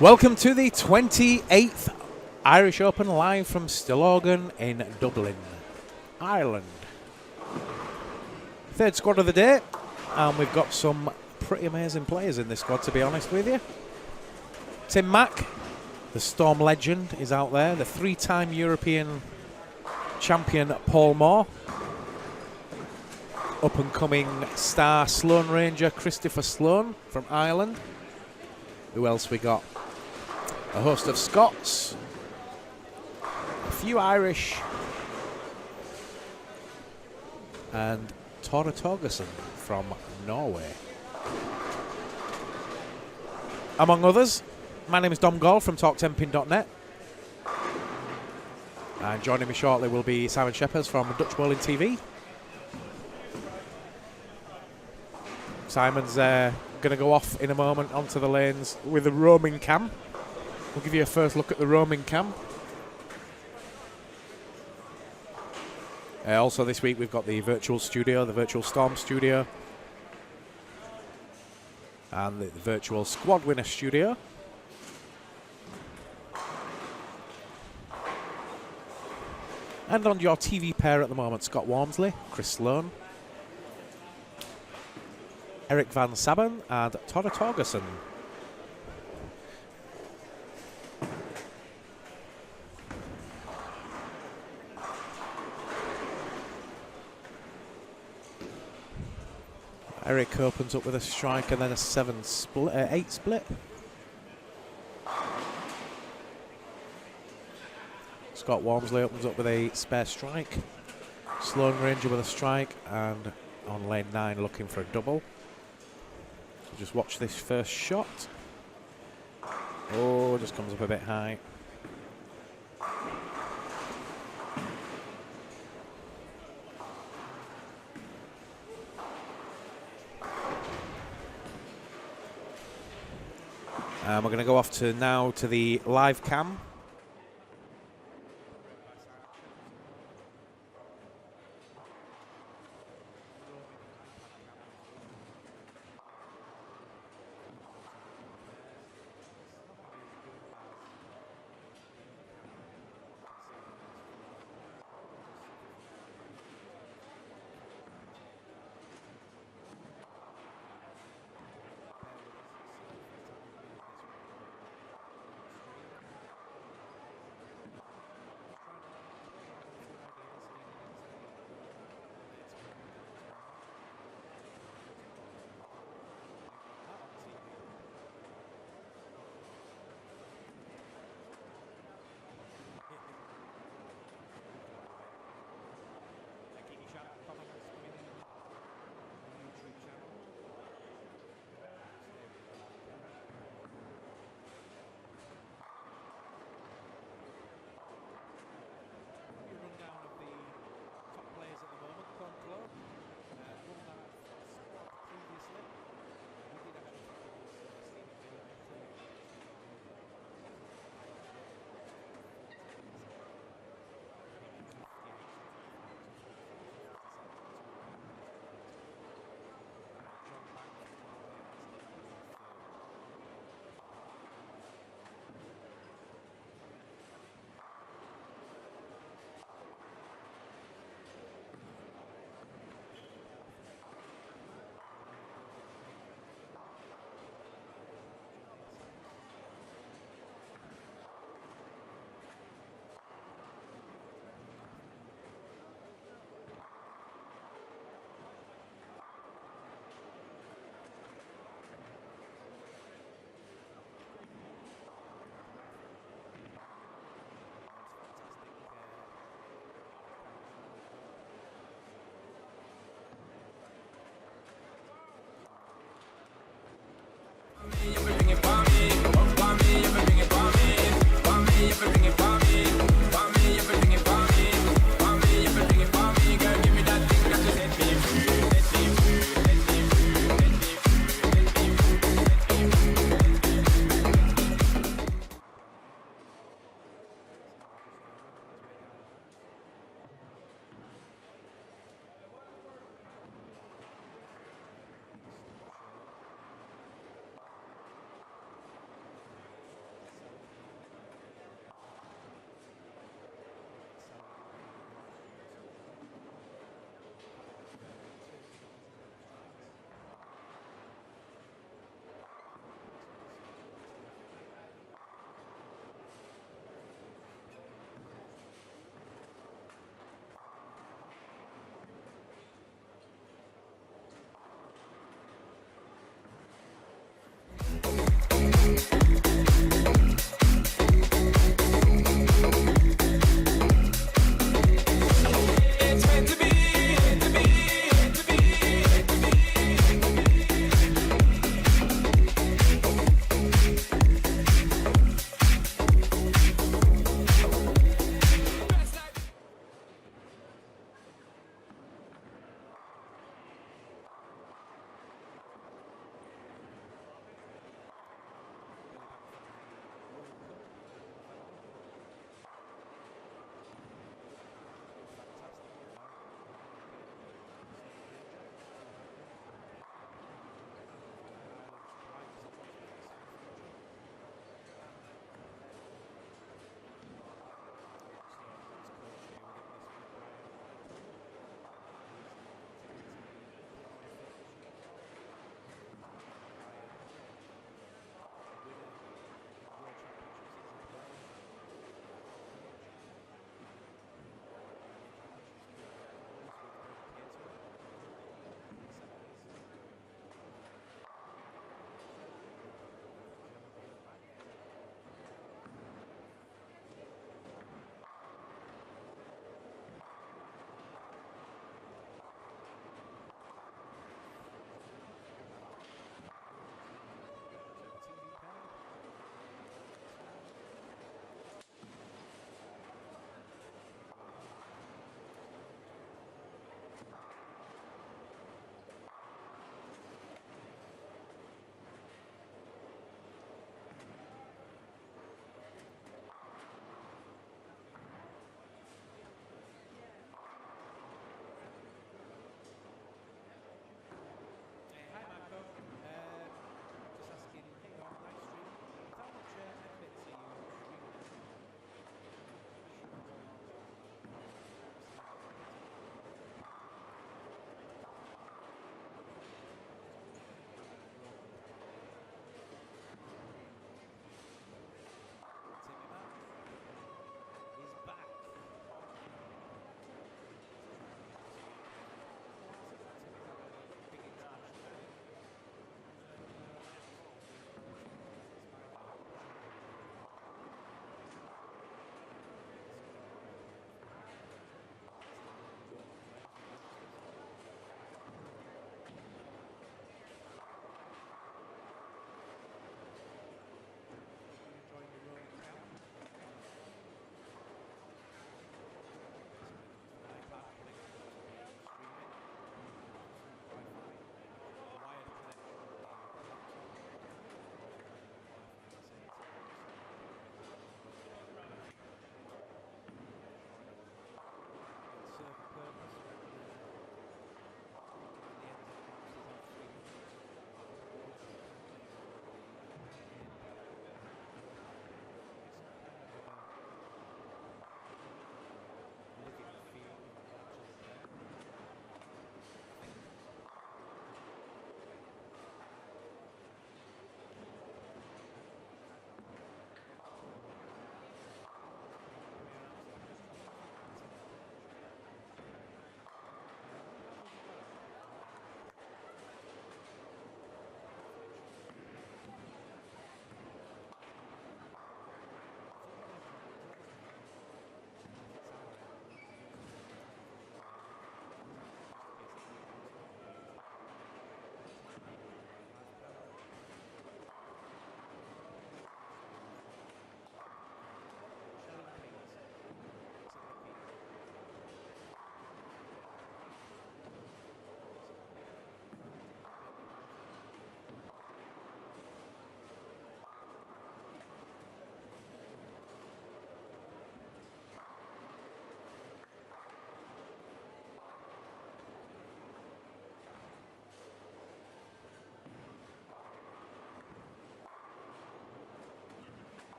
Welcome to the 28th Irish Open live from Stillorgan in Dublin, Ireland. Third squad of the day, and we've got some pretty amazing players in this squad, to be honest with you. Tim Mack, the Storm legend, is out there. The three-time European champion Paul Moore. Up-and-coming star Sloane Ranger Christopher Sloane from Ireland. Who else we got? A host of Scots, a few Irish, and Tore Torgersen from Norway. Among others, my name is Dom Gall from TalkTemping.net. And joining me shortly will be Simon Shepherd from Dutch Bowling TV. Simon's going to go off in a moment onto the lanes with a roaming cam. We'll give you a first look at the roaming cam. Also this week we've got the virtual studio, the virtual Storm studio, and the virtual Squad Winner studio. And on your TV pair at the moment, Scott Walmsley, Chris Sloane, Eric Van Sabben, and Tore Torgersen. Eric opens up with a strike and then a 8 split. Scott Walmsley opens up with a spare strike. Sloane Ranger with a strike, and on lane 9 looking for a double. So just watch this first shot. Oh, just comes up a bit high. We're going to go off to now to the live cam.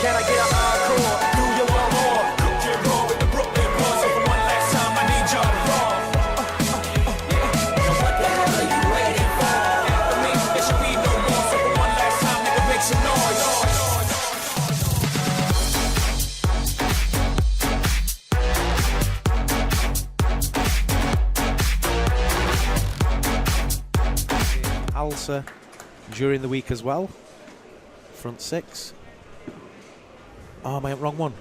Can I get an encore? Do you want more? Cook and roll with the Brooklyn boys. So for one last time, I need y'all to roll. Now what the hell are you waiting for? After me, there should be no more. So for one last time, nigga, make some noise. Alsa during the week as well. Front six. Oh, mate, wrong one.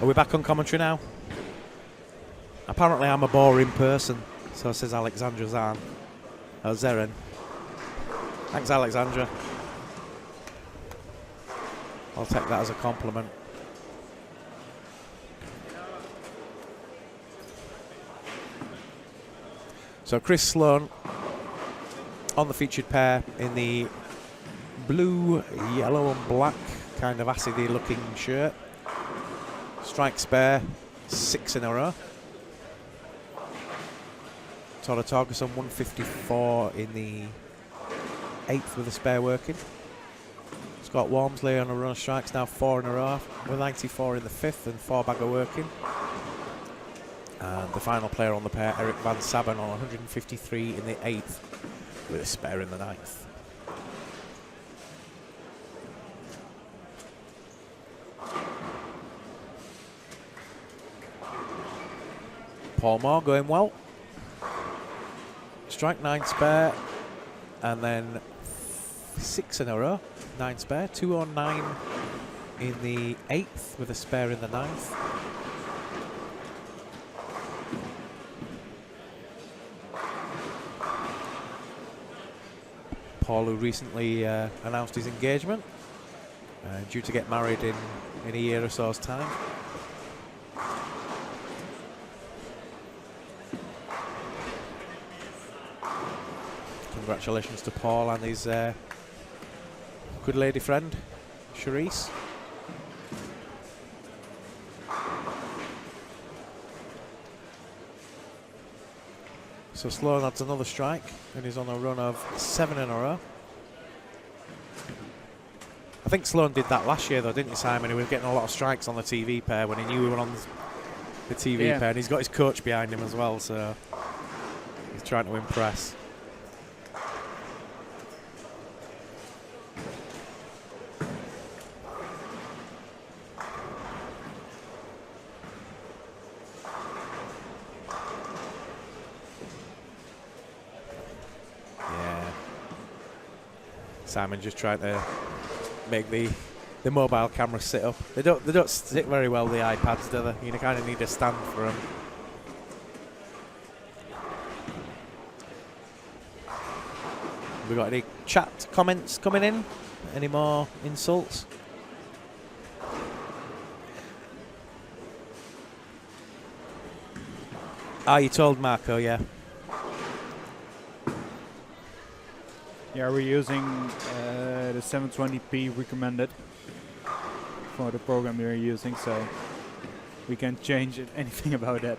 Are we back on commentary now? Apparently I'm a boring person, so says Alexandra Zan. Oh, Zeren. Thanks, Alexandra. I'll take that as a compliment. So Chris Sloan on the featured pair in the blue, yellow and black kind of acidy looking shirt. Strike spare, 6 in a row. Toro Torgerson 154 in the 8th with a spare working. Scott Walmsley on a run of strikes, now 4 in a row, with 94 in the 5th and 4 bagger working. And the final player on the pair, Eric Van Sabben, on 153 in the 8th with a spare in the 9th. Paul Moore going well. Strike 9 spare, and then 6 in a row, 9 spare, 209 in the 8th with a spare in the 9th. Paul, who recently announced his engagement, due to get married in a year or so's time. Congratulations to Paul and his good lady friend, Charisse. So Sloan adds another strike and he's on a run of 7 in a row. I think Sloan did that last year though, didn't he, Simon? He was getting a lot of strikes on the TV pair when he knew we were on the TV pair, and he's got his coach behind him as well, so he's trying to impress. Simon just trying to make the mobile camera sit up. They don't sit very well, the iPads, do they? You kind of need a stand for them. We got any chat comments coming in? Any more insults? Ah, you told Marco, yeah. Yeah, we're using the 720p recommended for the program we're using, so we can't change anything about that.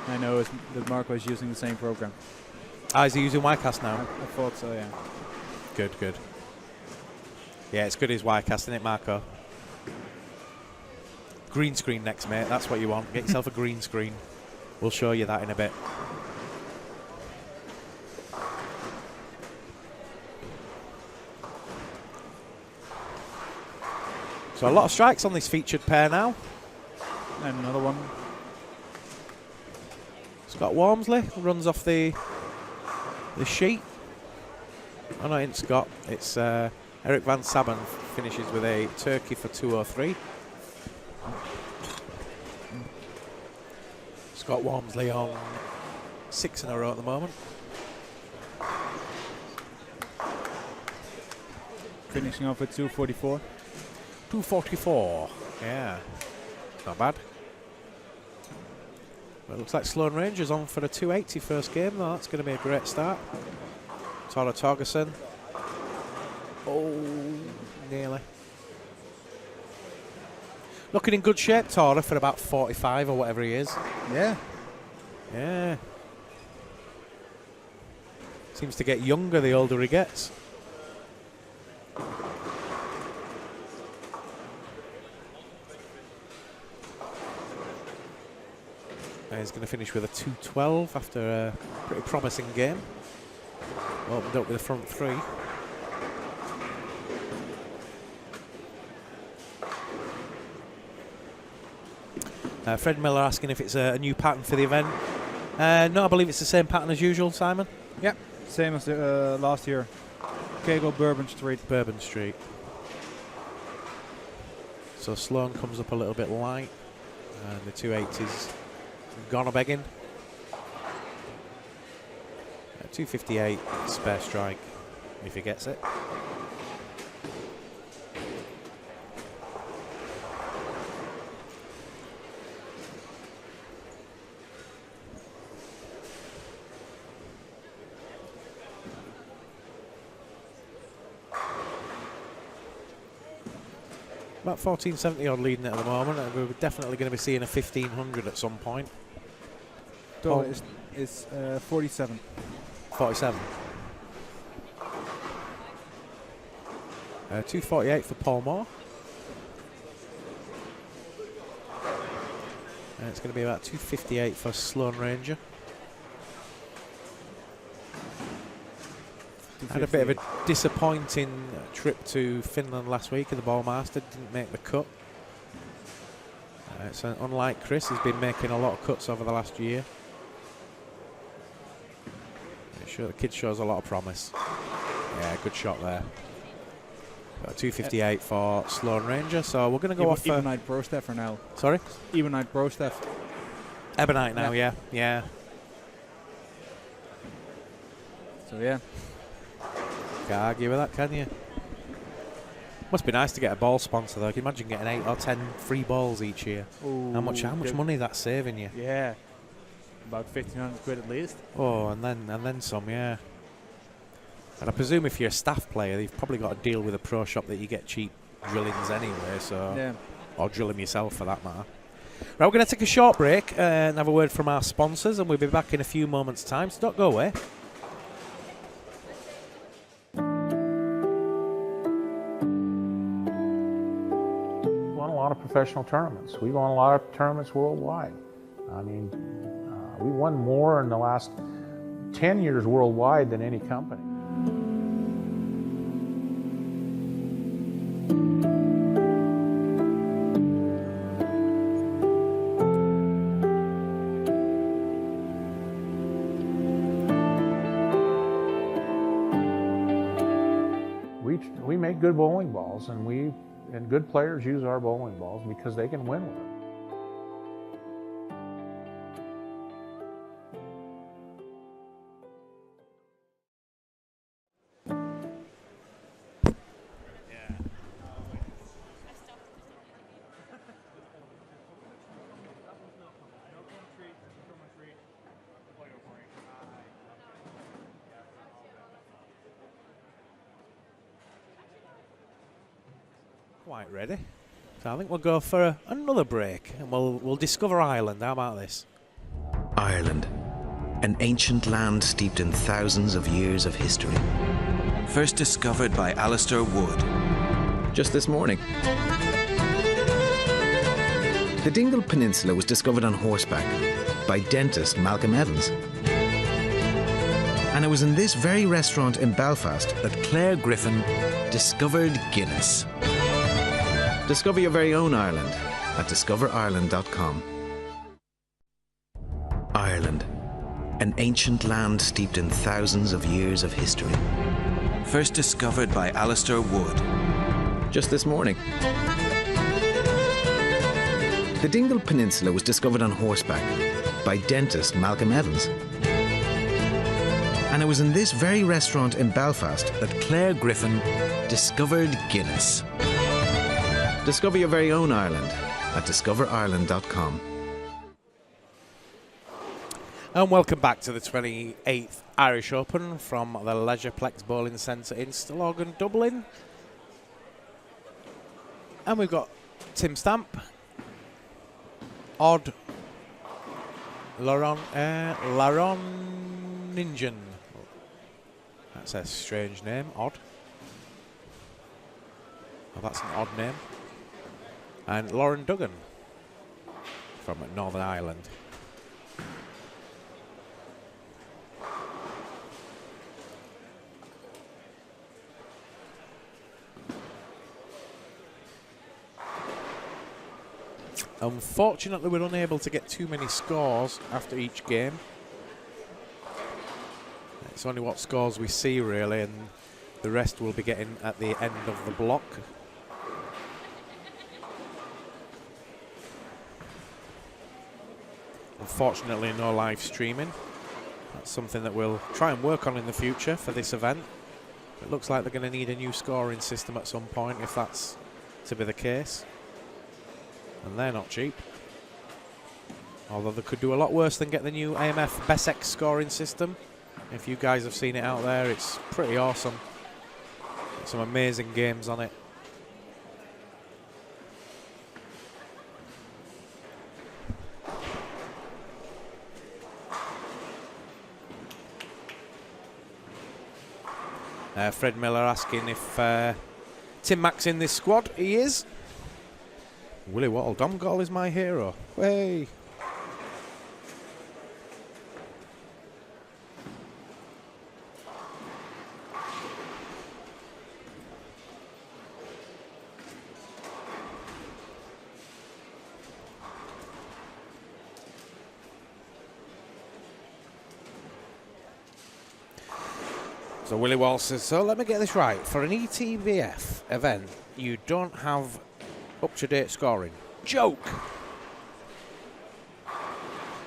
I know that Marco is using the same program. Ah, is he using Ycast now? I thought so, yeah. Good. Yeah, it's good as Ycast, isn't it, Marco? Green screen next, mate. That's what you want. Get yourself a green screen. We'll show you that in a bit. So a lot of strikes on this featured pair now. And another one. Scott Walmsley runs off the sheet. Oh no, it ain't Scott. It's Eric Van Sabben finishes with a turkey for 203. Scott Walmsley on 6 in a row at the moment. Finishing off with 244. 244. Yeah. Not bad. Well, it looks like Sloan Rangers on for a 280 first game, though. That's going to be a great start. Tara Torgerson. Oh, nearly. Looking in good shape, Tora, for about 45 or whatever he is. Yeah. Yeah. Seems to get younger the older he gets. He's going to finish with a 2:12 after a pretty promising game. Opened up with a front three. Fred Miller asking if it's a new pattern for the event. No, I believe it's the same pattern as usual, Simon. Yeah, same as last year. Kegel, Bourbon Street. Bourbon Street. So Sloan comes up a little bit light. And the 280's gone a begging. 258 spare strike if he gets it. About 1470 odd leading it at the moment, and we're definitely going to be seeing a 1500 at some point. So it's 47. 47. 248 for Paul Moore. And it's going to be about 258 for Sloan Ranger. Had a bit of a disappointing trip to Finland last week at the Ballmaster, didn't make the cut. So unlike Chris, he's been making a lot of cuts over the last year. Sure, the kid shows a lot of promise. Yeah, good shot there. Got 258 for Sloan Ranger, so we're going to go off. Ebonite Pro Staff for now. Sorry? Ebonite Pro Staff. Ebonite now, yeah. So yeah. Can't argue with that, can you? Must be nice to get a ball sponsor though. Can you imagine getting 8 or 10 free balls each year? Ooh, How much money that's saving you? Yeah. About 1,500 quid at least. Oh, and then some, yeah. And I presume if you're a staff player, you've probably got to deal with a pro shop that you get cheap drillings anyway, so Yeah. or drill them yourself for that matter. Right, we're going to take a short break and have a word from our sponsors, and we'll be back in a few moments' time, so don't go away. We won a lot of professional tournaments. We won a lot of tournaments worldwide. I mean, we won more in the last 10 years worldwide than any company. We make good bowling balls, and good players use our bowling balls because they can win with them. Quite ready. So I think we'll go for another break, and we'll discover Ireland. How about this? Ireland, an ancient land steeped in thousands of years of history. First discovered by Alistair Wood. Just this morning. The Dingle Peninsula was discovered on horseback by dentist Malcolm Evans. And it was in this very restaurant in Belfast that Claire Griffin discovered Guinness. Discover your very own Ireland at discoverireland.com. Ireland, an ancient land steeped in thousands of years of history. First discovered by Alistair Wood. Just this morning. The Dingle Peninsula was discovered on horseback by dentist Malcolm Evans. And it was in this very restaurant in Belfast that Claire Griffin discovered Guinness. Discover your very own Ireland at discoverireland.com. And welcome back to the 28th Irish Open from the Leisureplex Bowling Centre in Stillorgan, Dublin. And we've got Tim Stampe, Odd, Laroningen. That's a strange name, Odd. Oh, that's an odd name. And Lauren Duggan from Northern Ireland. Unfortunately, we're unable to get too many scores after each game. It's only what scores we see, really, and the rest we'll be getting at the end of the block. Unfortunately, no live streaming. That's something that we'll try and work on in the future for this event. It looks like they're going to need a new scoring system at some point if that's to be the case. And they're not cheap. Although they could do a lot worse than get the new AMF BESEX scoring system. If you guys have seen it out there, it's pretty awesome. Some amazing games on it. Fred Miller asking if Tim Mack's in this squad. He is. Willie Wattle Domgall is my hero. Way. So Willie Wall says, so let me get this right. For an ETBF event, you don't have up-to-date scoring. Joke!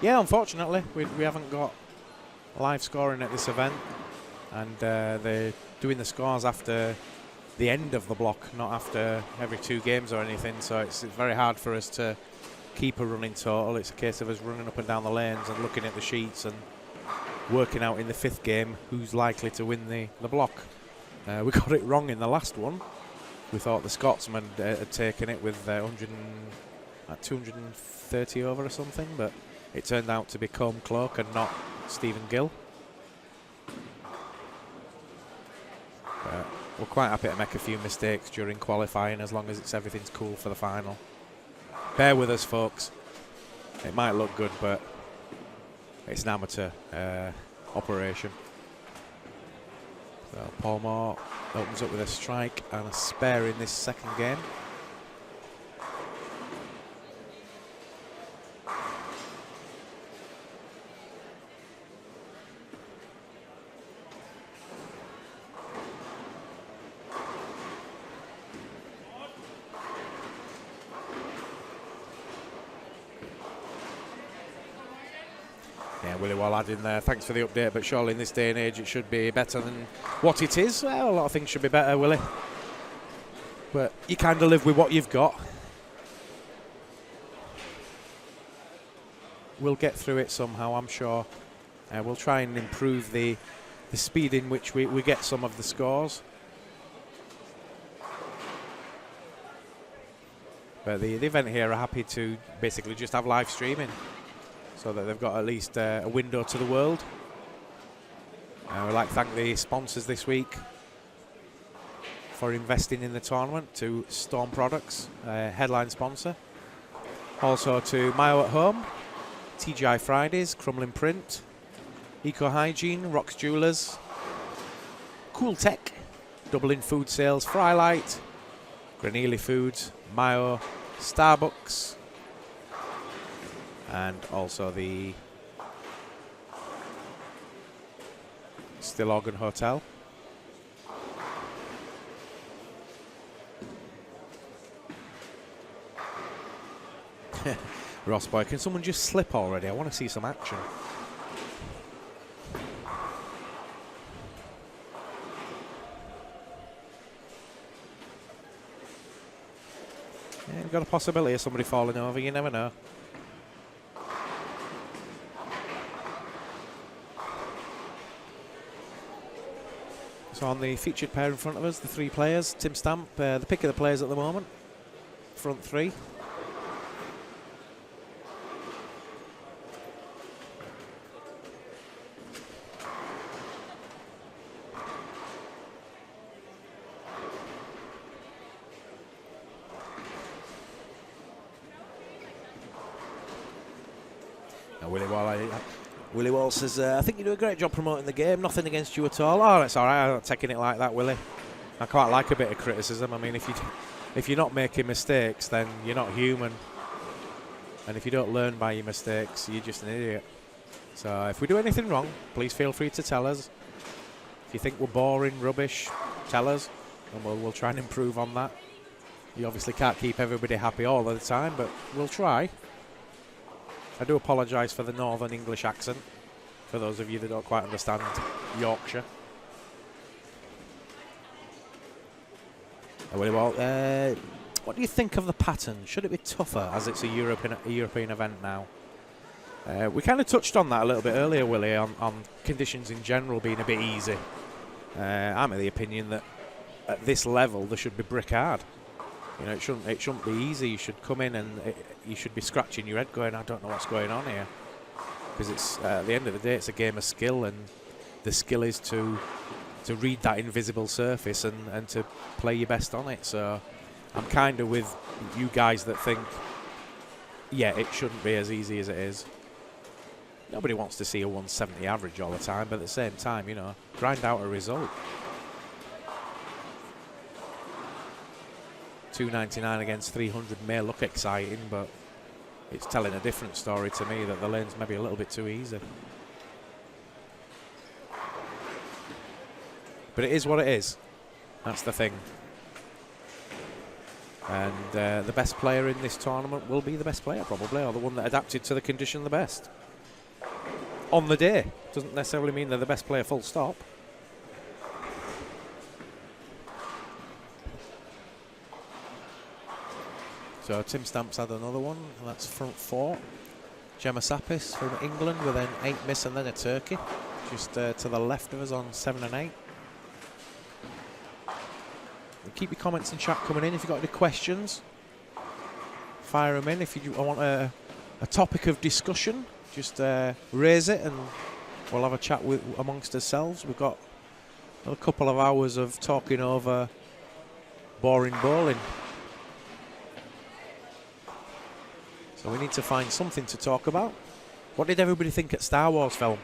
Yeah, unfortunately, we haven't got live scoring at this event. And they're doing the scores after the end of the block, not after every 2 games or anything. So it's very hard for us to keep a running total. It's a case of us running up and down the lanes and looking at the sheets and working out in the 5th game who's likely to win the block. We got it wrong in the last one. We thought the Scotsman had taken it with 230 over or something, but it turned out to be Colm Cloak and not Stephen Gill. We're quite happy to make a few mistakes during qualifying as long as everything's cool for the final. Bear with us, folks. It might look good, but it's an amateur operation. So Paul Moore opens up with a strike and a spare in this 2nd game. Yeah, Willie Wallad in there. Thanks for the update, but surely in this day and age it should be better than what it is. Well, a lot of things should be better, Willie. But you kind of live with what you've got. We'll get through it somehow, I'm sure. We'll try and improve the speed in which we get some of the scores. But the event here are happy to basically just have live streaming, so that they've got at least a window to the world. We'd like to thank the sponsors this week for investing in the tournament, to Storm Products, headline sponsor. Also to Mayo at Home, TGI Fridays, Crumlin Print, Eco Hygiene, Rocks Jewelers, Cool Tech, Dublin Food Sales, Frylight, Granili Foods, Mayo, Starbucks, and also the Stillorgan Hotel. Ross boy, can someone just slip already? I want to see some action. Yeah, you've got a possibility of somebody falling over, you never know. So on the featured pair in front of us, the three players, Tim Stampe, the pick of the players at the moment, front three. Willie Wall says, I think you do a great job promoting the game. Nothing against you at all. Oh, that's all right. I'm not taking it like that, Willie. I quite like a bit of criticism. I mean, if you're not making mistakes, then you're not human. And if you don't learn by your mistakes, you're just an idiot. So if we do anything wrong, please feel free to tell us. If you think we're boring, rubbish, tell us, and we'll try and improve on that. You obviously can't keep everybody happy all the time, but we'll try. I do apologise for the Northern English accent, for those of you that don't quite understand Yorkshire. What do you think of the pattern? Should it be tougher as it's a European event now? We kind of touched on that a little bit earlier, Willie, on conditions in general being a bit easy. I'm of the opinion that at this level there should be brick hard. You know, it shouldn't be easy. You should come in and you should be scratching your head going, I don't know what's going on here. Because it's at the end of the day, it's a game of skill, and the skill is to read that invisible surface and to play your best on it. So I'm kind of with you guys that think, yeah, it shouldn't be as easy as it is. Nobody wants to see a 170 average all the time, but at the same time, you know, grind out a result. 299 against 300 may look exciting, but it's telling a different story to me, that the lane's maybe a little bit too easy. But it is what it is. That's the thing. And the best player in this tournament will be the best player, probably, or the one that adapted to the condition the best. On the day. Doesn't necessarily mean they're the best player full stop. So Tim Stampe's had another one, and that's front four. Gemma Sapis from England with an 8 miss and then a turkey. Just to the left of us on 7 and 8. And keep your comments and chat coming in. If you've got any questions, fire them in. If you want a topic of discussion, just raise it and we'll have a chat amongst ourselves. We've got a couple of hours of talking over boring bowling. So we need to find something to talk about. What did everybody think at Star Wars film?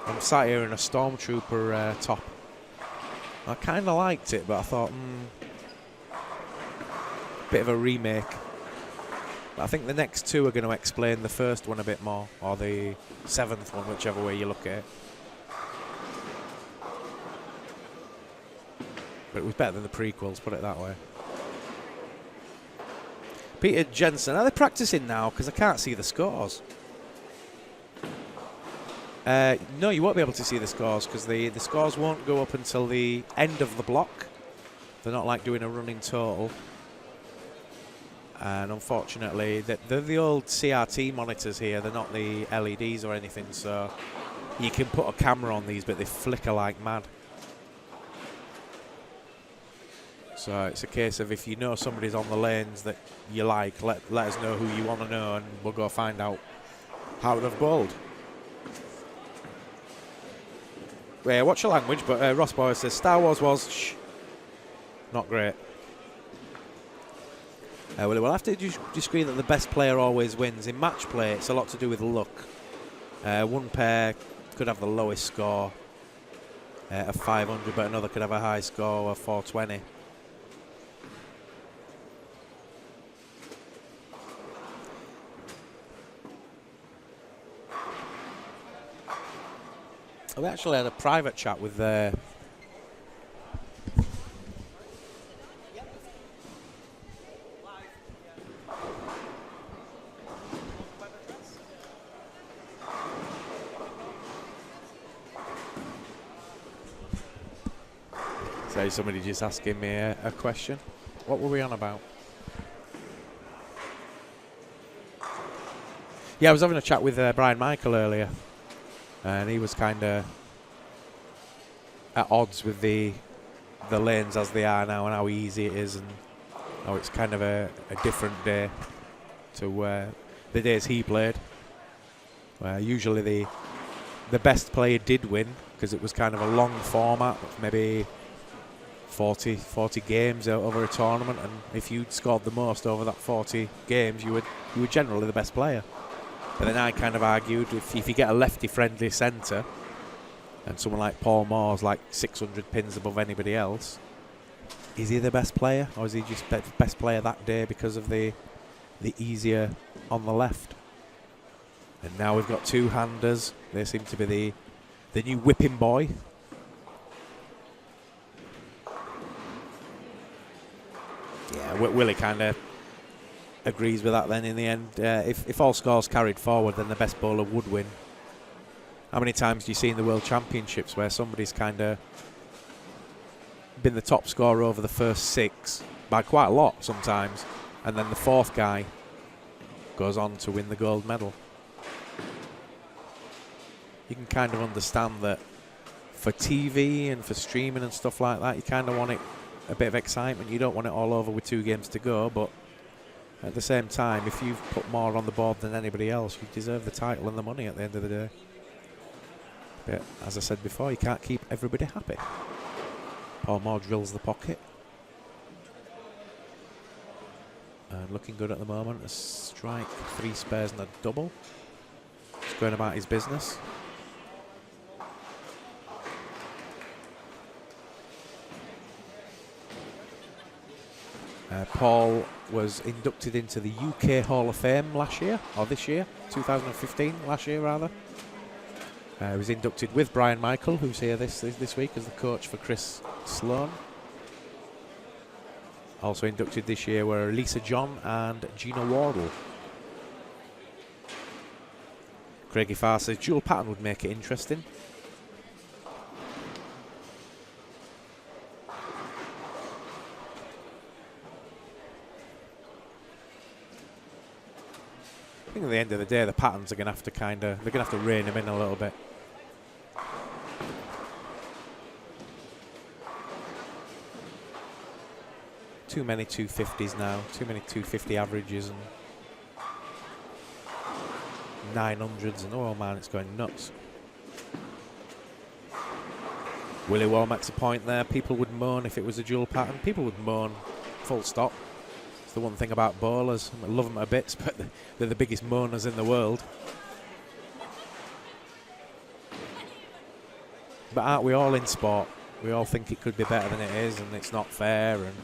I'm sat here in a Stormtrooper top. I kind of liked it, but I thought, bit of a remake. But I think the next two are going to explain the first one a bit more, or the 7th one, whichever way you look at it. But it was better than the prequels, put it that way. Peter Jensen, are they practicing now? Because I can't see the scores. No, you won't be able to see the scores, because the scores won't go up until the end of the block. They're not like doing a running total. And unfortunately, they're the old CRT monitors here. They're not the LEDs or anything, so you can put a camera on these, but they flicker like mad. So it's a case of, if you know somebody's on the lanes that you like, let us know who you want to know, and we'll go find out how they've bowled. Yeah, watch your language, but Ross Boyer says Star Wars was not great. We'll have to disagree that the best player always wins. In match play, it's a lot to do with luck. One pair could have the lowest score of 500, but another could have a high score of 420. We actually had a private chat with so somebody just asking me a question. What were we on about? Yeah, I was having a chat with Brian Michael earlier, and he was kind of at odds with the lanes as they are now and how easy it is, and how it's kind of a different day to the days he played, where usually the best player did win because it was kind of a long format, maybe 40 games over a tournament, and if you'd scored the most over that 40 games, you were generally the best player. But then I kind of argued if you get a lefty-friendly centre, and someone like Paul Moore's like 600 pins above anybody else, is he the best player, or is he just best player that day because of the easier on the left? And now we've got two-handers. They seem to be the new whipping boy. Yeah, Willie kind of agrees with that then in the end. If all scores carried forward, then the best bowler would win. How many times do you see in the World Championships where somebody's kind of been the top scorer over the first 6 by quite a lot sometimes, and then the fourth guy goes on to win the gold medal? You can kind of understand that for TV and for streaming and stuff like that, you kind of want it a bit of excitement. You don't want it all over with 2 games to go, but at the same time, if you've put more on the board than anybody else, you deserve the title and the money at the end of the day. But as I said before, you can't keep everybody happy. Paul Moore drills the pocket. And looking good at the moment. A strike, 3 spares and a double. Just going about his business. Paul was inducted into the UK Hall of Fame last year, or this year, 2015, last year rather. He was inducted with Brian Michael, who's here this week as the coach for Chris Sloan. Also inducted this year were Lisa John and Gina Wardle. Craigie Farr says dual pattern would make it interesting. I think at the end of the day, the patterns are going to have to they're going to have to rein them in a little bit. Too many 250s now, too many 250 averages and 900s, and oh man, it's going nuts. Willie Wall makes a point there. People would moan if it was a dual pattern. People would moan, full stop. It's the one thing about bowlers. I love them a bit, but they're the biggest moaners in the world. But aren't we all in sport? We all think it could be better than it is, and it's not fair, and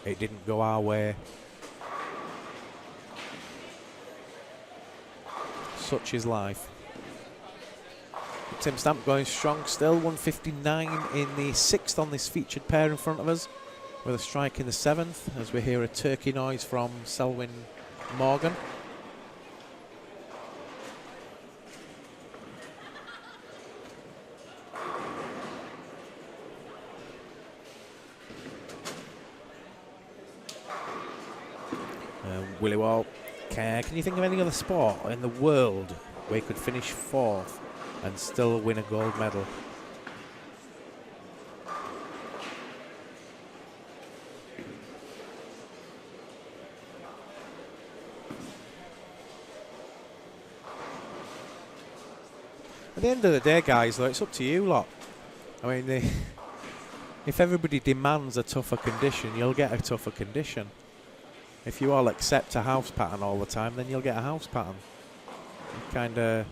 it didn't go our way. Such is life. Tim Stampe going strong still, 159 in the 6th on this featured pair in front of us, with a strike in the 7th, as we hear a turkey noise from Selwyn Morgan. Willie Wall, can you think of any other sport in the world where you could finish 4th and still win a gold medal? At the end of the day, guys, though, it's up to you lot. I mean, if everybody demands a tougher condition, you'll get a tougher condition. If you all accept a house pattern all the time, then you'll get a house pattern. Kind of,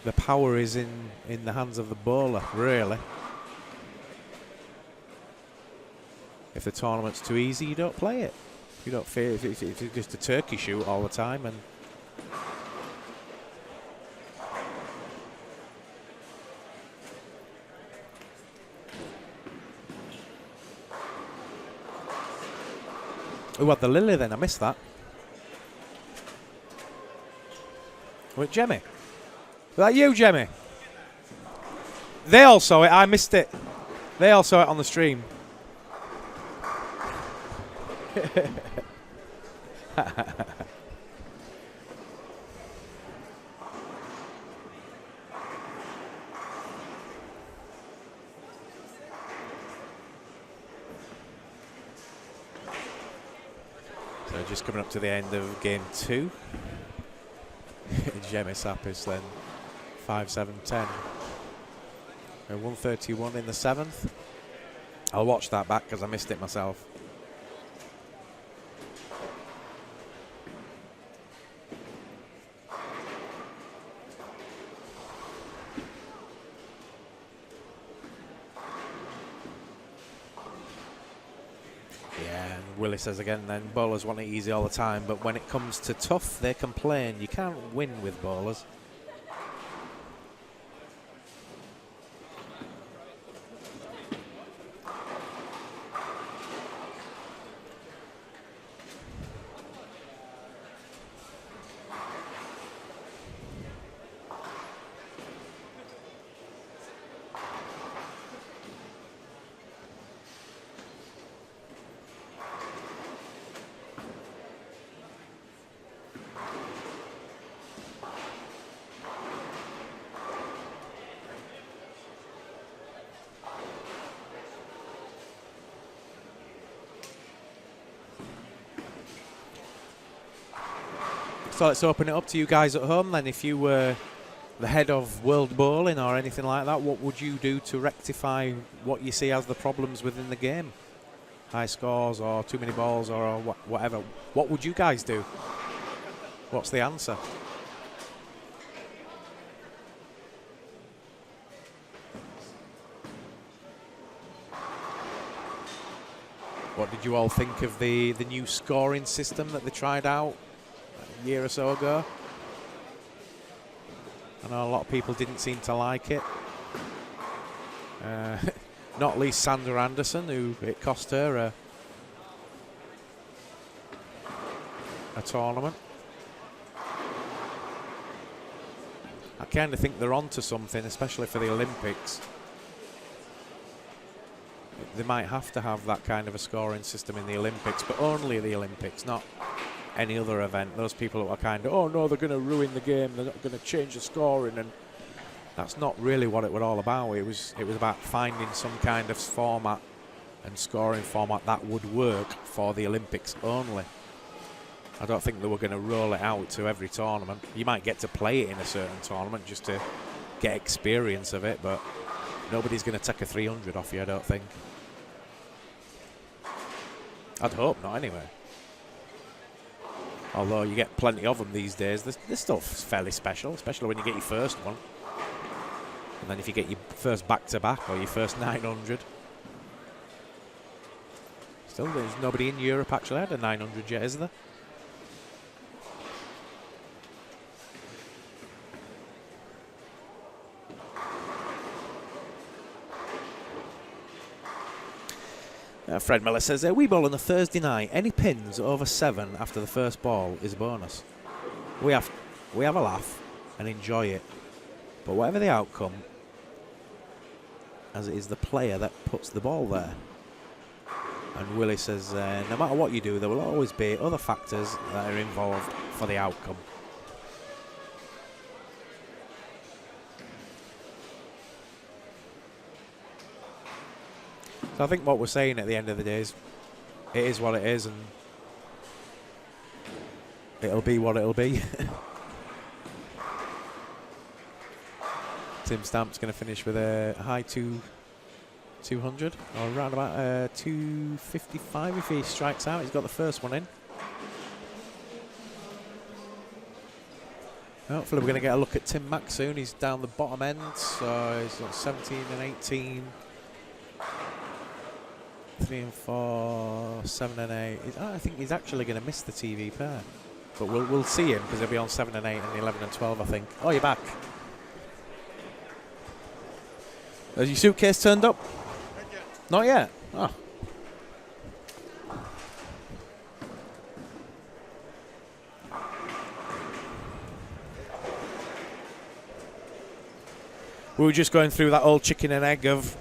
the power is in the hands of the bowler, really. If the tournament's too easy, you don't play it. You don't fear if it's just a turkey shoot all the time. And who had the lily then? I missed that. Was it Jemmy? Was that you, Jemmy? They all saw it. I missed it. They all saw it on the stream. So just coming up to the end of game 2. Jemmy Sapis then 5-7-10. 131 in the 7th. I'll watch that back because I missed it myself. Yeah, and Willie says again then, bowlers want it easy all the time, but when it comes to tough, they complain. You can't win with bowlers. So let's open it up to you guys at home then. If you were the head of world bowling or anything like that, what would you do to rectify what you see as the problems within the game? High scores or too many balls or whatever. What would you guys do? What's the answer? What did you all think of the new scoring system that they tried out a year or so ago? I know a lot of people didn't seem to like it. Not least Sandra Anderson, who it cost her a tournament. I kind of think they're onto something, especially for the Olympics. They might have to have that kind of a scoring system in the Olympics, but only the Olympics, not any other event. Those people who are kind of, oh no, they're going to ruin the game, they're not going to change the scoring, and that's not really what it was all about. It was about finding some kind of format and scoring format that would work for the Olympics only. I don't think they were going to roll it out to every tournament. You might get to play it in a certain tournament just to get experience of it, but nobody's going to take a 300 off you, I don't think. I'd hope not, anyway. Although you get plenty of them these days, this stuff's fairly special, especially when you get your first one. And then if you get your first back-to-back or your first 900. Still, there's nobody in Europe actually had a 900 yet, is there? Fred Miller says, we bowl on a Thursday night. Any pins over 7 after the first ball is a bonus. We have a laugh and enjoy it. But whatever the outcome, as it is the player that puts the ball there. And Willie says, no matter what you do, there will always be other factors that are involved for the outcome. So I think what we're saying at the end of the day is, it is what it is, and it'll be what it'll be. Tim Stampe's going to finish with a high 200 or around about 255 if he strikes out. He's got the first one in. Hopefully we're going to get a look at Tim Mack soon. He's down the bottom end, so he's got 17 and 18. 3 and 4, 7 and 8. I think he's actually going to miss the TV pair. But we'll see him because he'll be on 7 and 8 and 11 and 12, I think. Oh, you're back. Has your suitcase turned up? Not yet. Oh. We were just going through that old chicken and egg of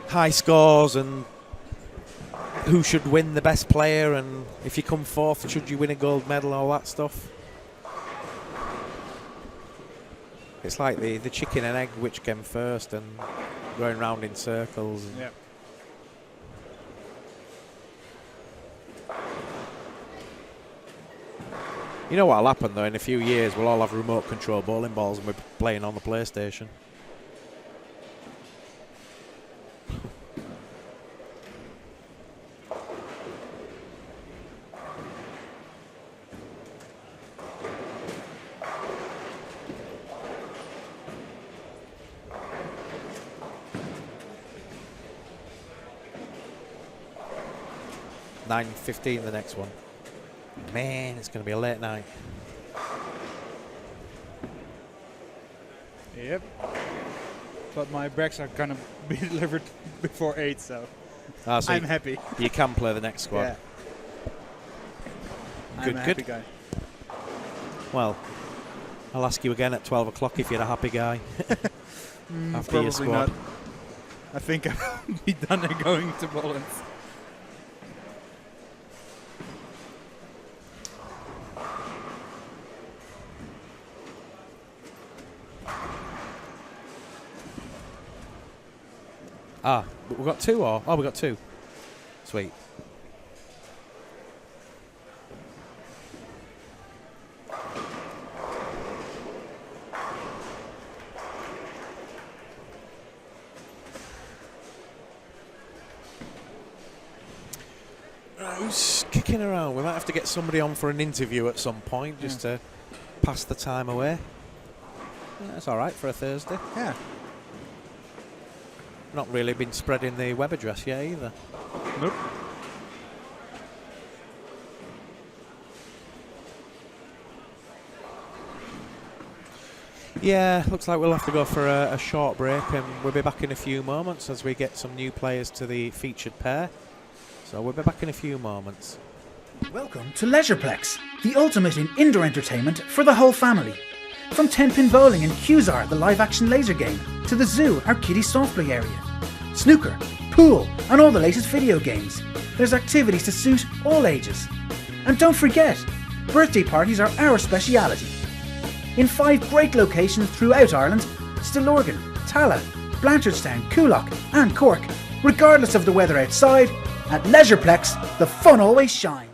high scores and who should win the best player, and if you come fourth, should you win a gold medal, all that stuff. It's like the chicken and egg, which came first, and going round in circles. Yeah. You know what'll happen though? In a few years, we'll all have remote control bowling balls and we're playing on the PlayStation. $9:15 the next one. Man, it's going to be a late night. Yep. But my bags are gonna be delivered before 8, so So I'm happy. You can play the next squad. Yeah. Good, I'm a happy good. guy. Well, I'll ask you again at 12 o'clock if you're a happy guy. After your Probably squad. not. I think I'll be done and going to Poland. Ah, but we've got two or? Oh, we've got two. Sweet. Who's kicking around? We might have to get somebody on for an interview at some point just to pass the time away. Yeah, that's all right for a Thursday. Yeah. Not really been spreading the web address yet either. Nope. Yeah, looks like we'll have to go for a short break and we'll be back in a few moments as we get some new players to the featured pair. So we'll be back in a few moments. Welcome to Leisureplex, the ultimate in indoor entertainment for the whole family. From 10-pin bowling and Qzar, the live-action laser game, to the zoo, our kiddie soft play area. Snooker, pool, and all the latest video games. There's activities to suit all ages. And don't forget, birthday parties are our speciality. In 5 great locations throughout Ireland, Stillorgan, Tala, Blanchardstown, Coolock and Cork. Regardless of the weather outside, at Leisureplex, the fun always shines.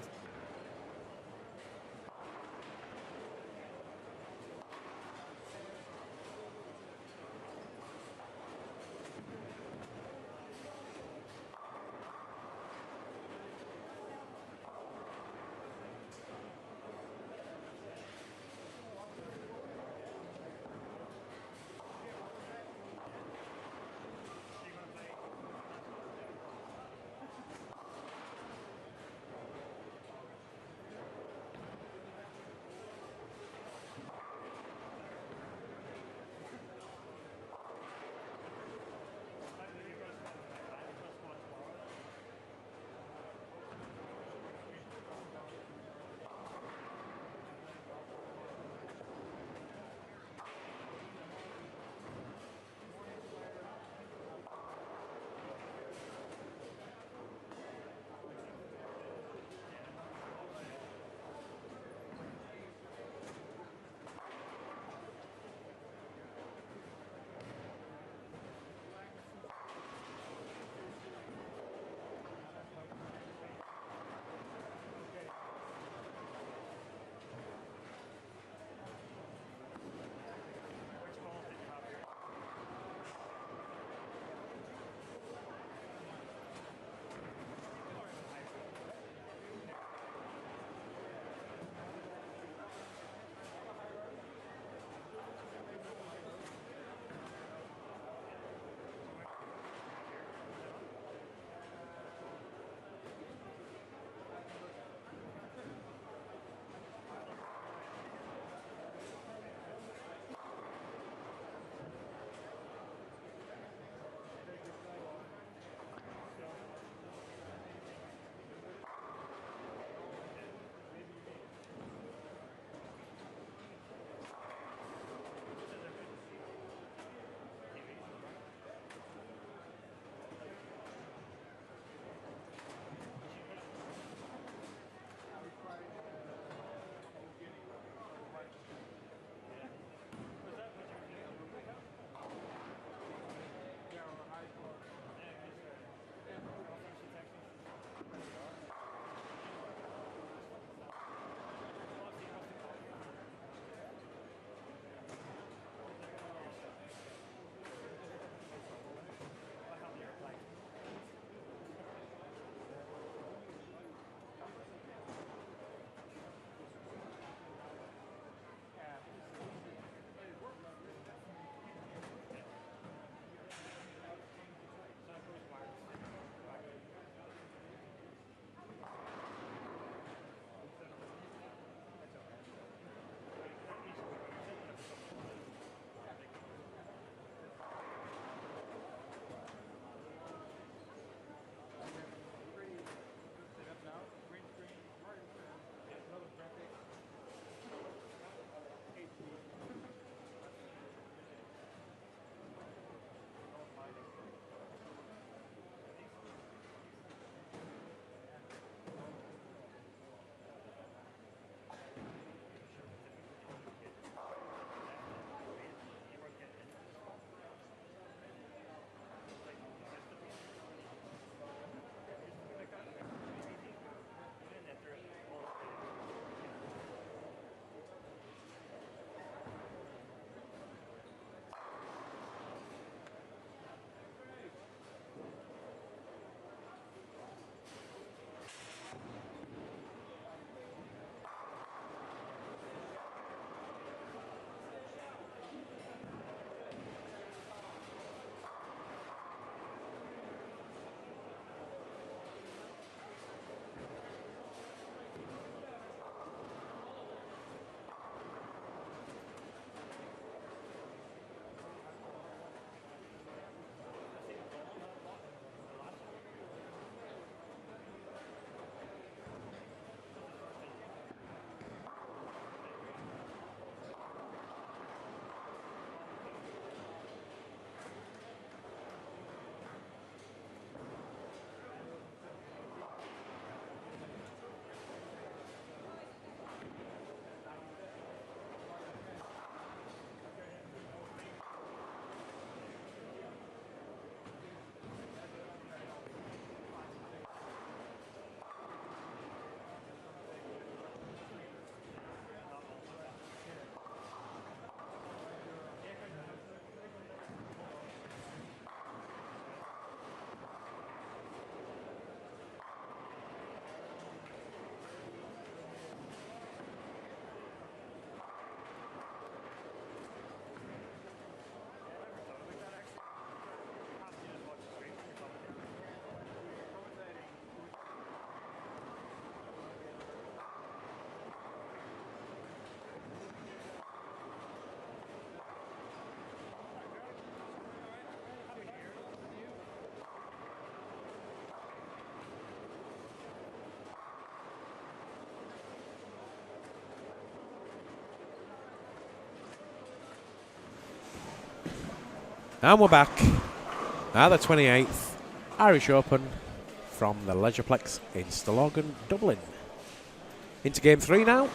And we're back. Now the 28th Irish Open from the Leisureplex in Stillorgan, Dublin. Into game 3 now.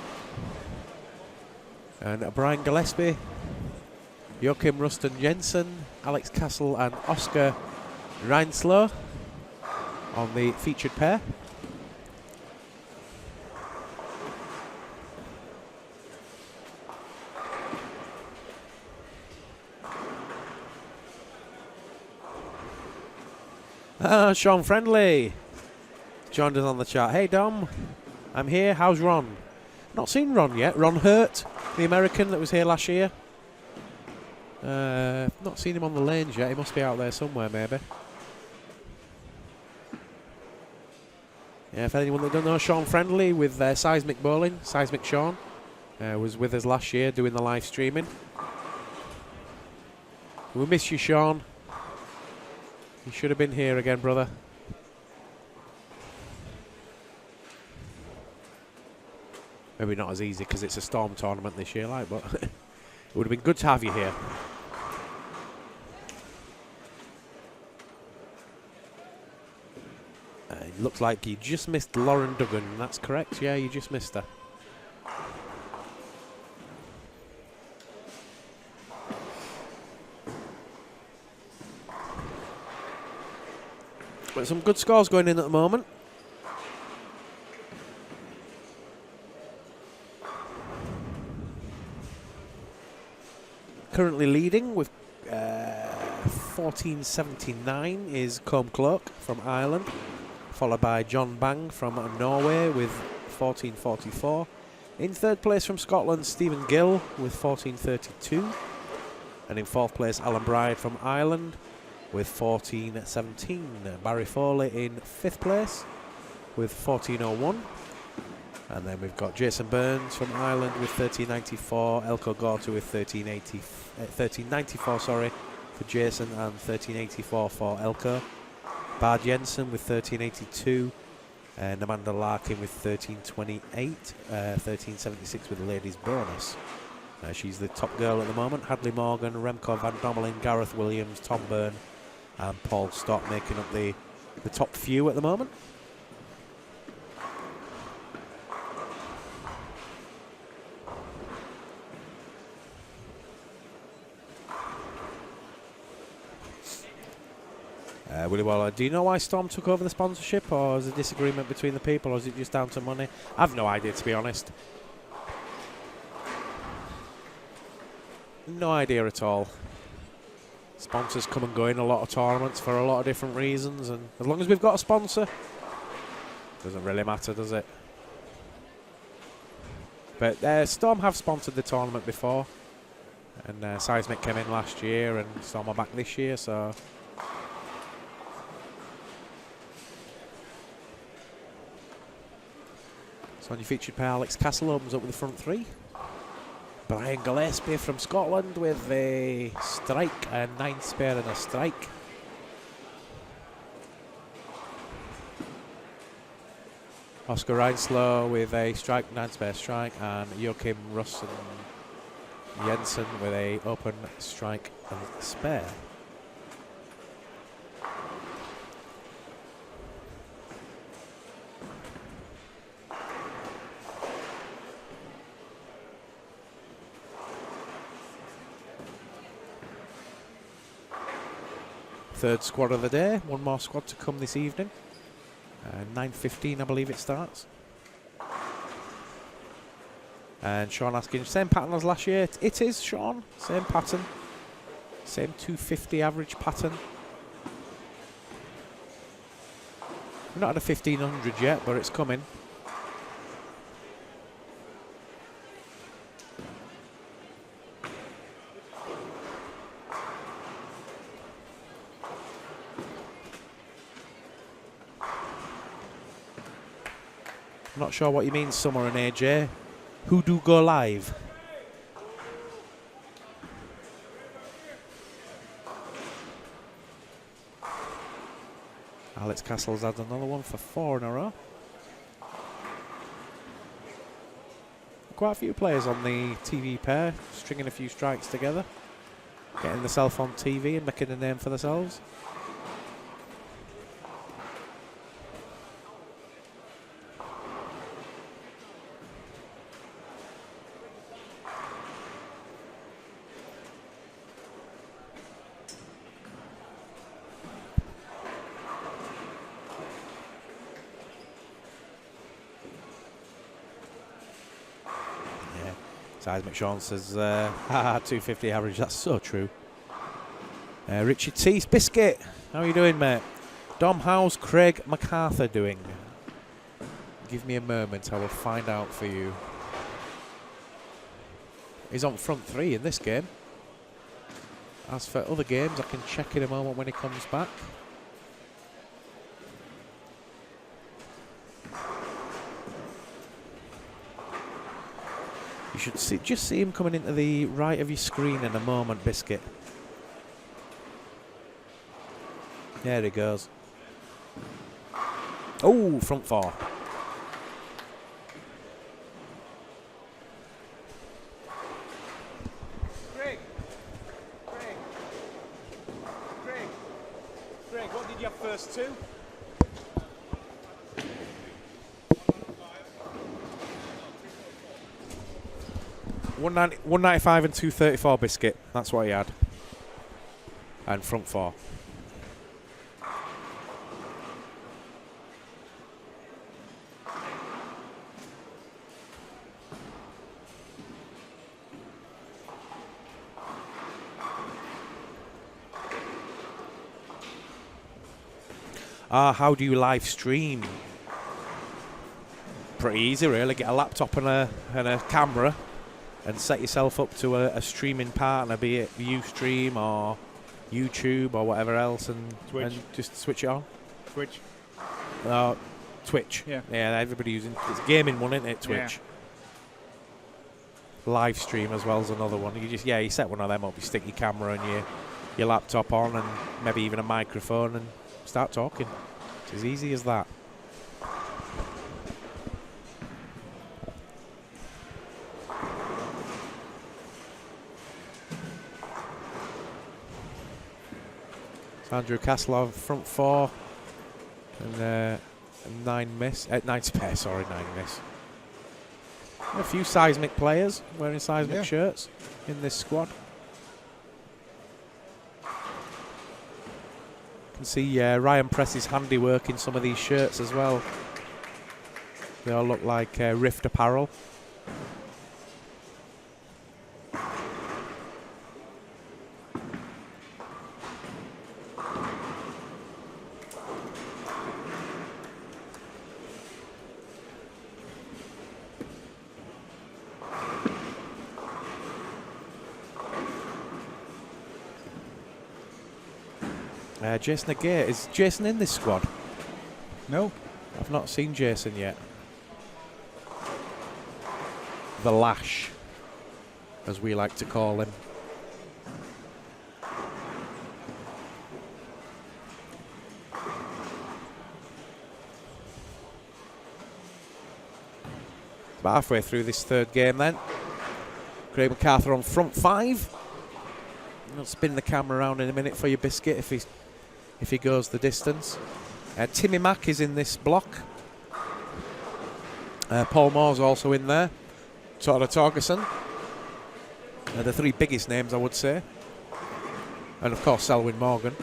And Brian Gillespie, Joachim Ruston Jensen, Alex Castle and Oscar Reinslow on the featured pair. Sean Friendly joined us on the chat. Hey Dom, I'm here. How's Ron? Not seen Ron yet. Ron Hurt, the American that was here last year. Not seen him on the lanes yet. He must be out there somewhere, maybe. Yeah, if anyone that don't know, Sean Friendly with Seismic Bowling, Seismic Sean, was with us last year doing the live streaming. We miss you, Sean. You should have been here again, brother. Maybe not as easy because it's a Storm tournament this year, like, but it would have been good to have you here. It looks like you just missed Lauren Duggan. That's correct. Yeah, you just missed her. But some good scores going in at the moment. Currently leading with 14.79 is Combe Cloak from Ireland, followed by John Bang from Norway with 14.44. In third place from Scotland, Stephen Gill with 14.32. And in fourth place, Alan Bride from Ireland with 14.17. Barry Foley in fifth place with 14.01. And then we've got Jason Burns from Ireland with 13.94. Elko Gorta with 13.94, sorry, for Jason, and 13.84 for Elko. Bard Jensen with 13.82. And Amanda Larkin with 13.28. 13.76 with the ladies bonus. She's the top girl at the moment. Hadley Morgan, Remco van Dommelen, Gareth Williams, Tom Byrne and Paul Stott making up the top few at the moment. Willie Waller, do you know why Storm took over the sponsorship, or is there a disagreement between the people, or is it just down to money? I've no idea, to be honest. No idea at all. Sponsors come and go in a lot of tournaments for a lot of different reasons, and as long as we've got a sponsor, doesn't really matter, does it? But Storm have sponsored the tournament before, and Seismic came in last year, and Storm are back this year, so... So on your featured pair, Alex Castle opens up with the front three. Brian Gillespie from Scotland with a strike, a 9 spare and a strike. Oscar Reinslow with a strike, 9 spare strike, and Joachim Ruston Jensen with a open strike and spare. Third squad of the day. One more squad to come this evening. 9:15, I believe it starts. And Sean asking, same pattern as last year? It is, Sean. Same pattern. Same 250 average pattern. We're not at a 1500 yet, but it's coming. I'm not sure what you mean, Summer and AJ. Who do go live? Alex Castle's had another one for 4 in a row. Quite a few players on the TV pair, stringing a few strikes together. getting themselves on TV and making a name for themselves. Seismic Sean says, 250 average. That's so true. Richard Teese, Biscuit, how are you doing, mate? Dom, how's Craig MacArthur doing? Give me a moment, I will find out for you. He's on front three in this game. As for other games, I can check in a moment when he comes back. You should just see him coming into the right of your screen in a moment, Biscuit. There he goes. Oh, front four. Craig, what did you have first two? 195 and 234, Biscuit. That's what he had. And front four. How do you live stream? Pretty easy, really. Get a laptop and a camera and set yourself up to a streaming partner, be it Ustream or YouTube or whatever else, and just switch it on. Twitch. Twitch. Yeah. Yeah, everybody using it's gaming one, isn't it? Twitch. Yeah. Live stream as well as another one. You set one of them up. You stick your camera and your laptop on, and maybe even a microphone, and start talking. It's as easy as that. Andrew Kasselov, front four, and 9 miss. 9 spare, sorry, 9 miss. A few Seismic players wearing Seismic shirts in this squad. You can see Ryan Press's handiwork in some of these shirts as well. They all look like Rift apparel. Jason Agate. Is Jason in this squad? No. I've not seen Jason yet. The Lash, as we like to call him. About halfway through this third game then. Craig MacArthur on front five. I'll spin the camera around in a minute for you, Biscuit, if he goes the distance. Timmy Mack is in this block. Paul Moore's also in there. Tore Torgerson. The three biggest names, I would say. And of course, Selwyn Morgan.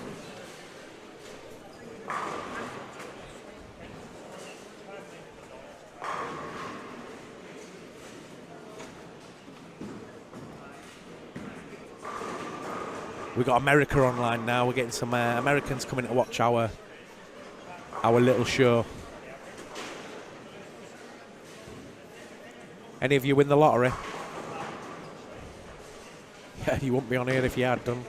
We've got America online now. We're getting some Americans coming to watch our little show. Any of you win the lottery? Yeah, you wouldn't be on here if you had done.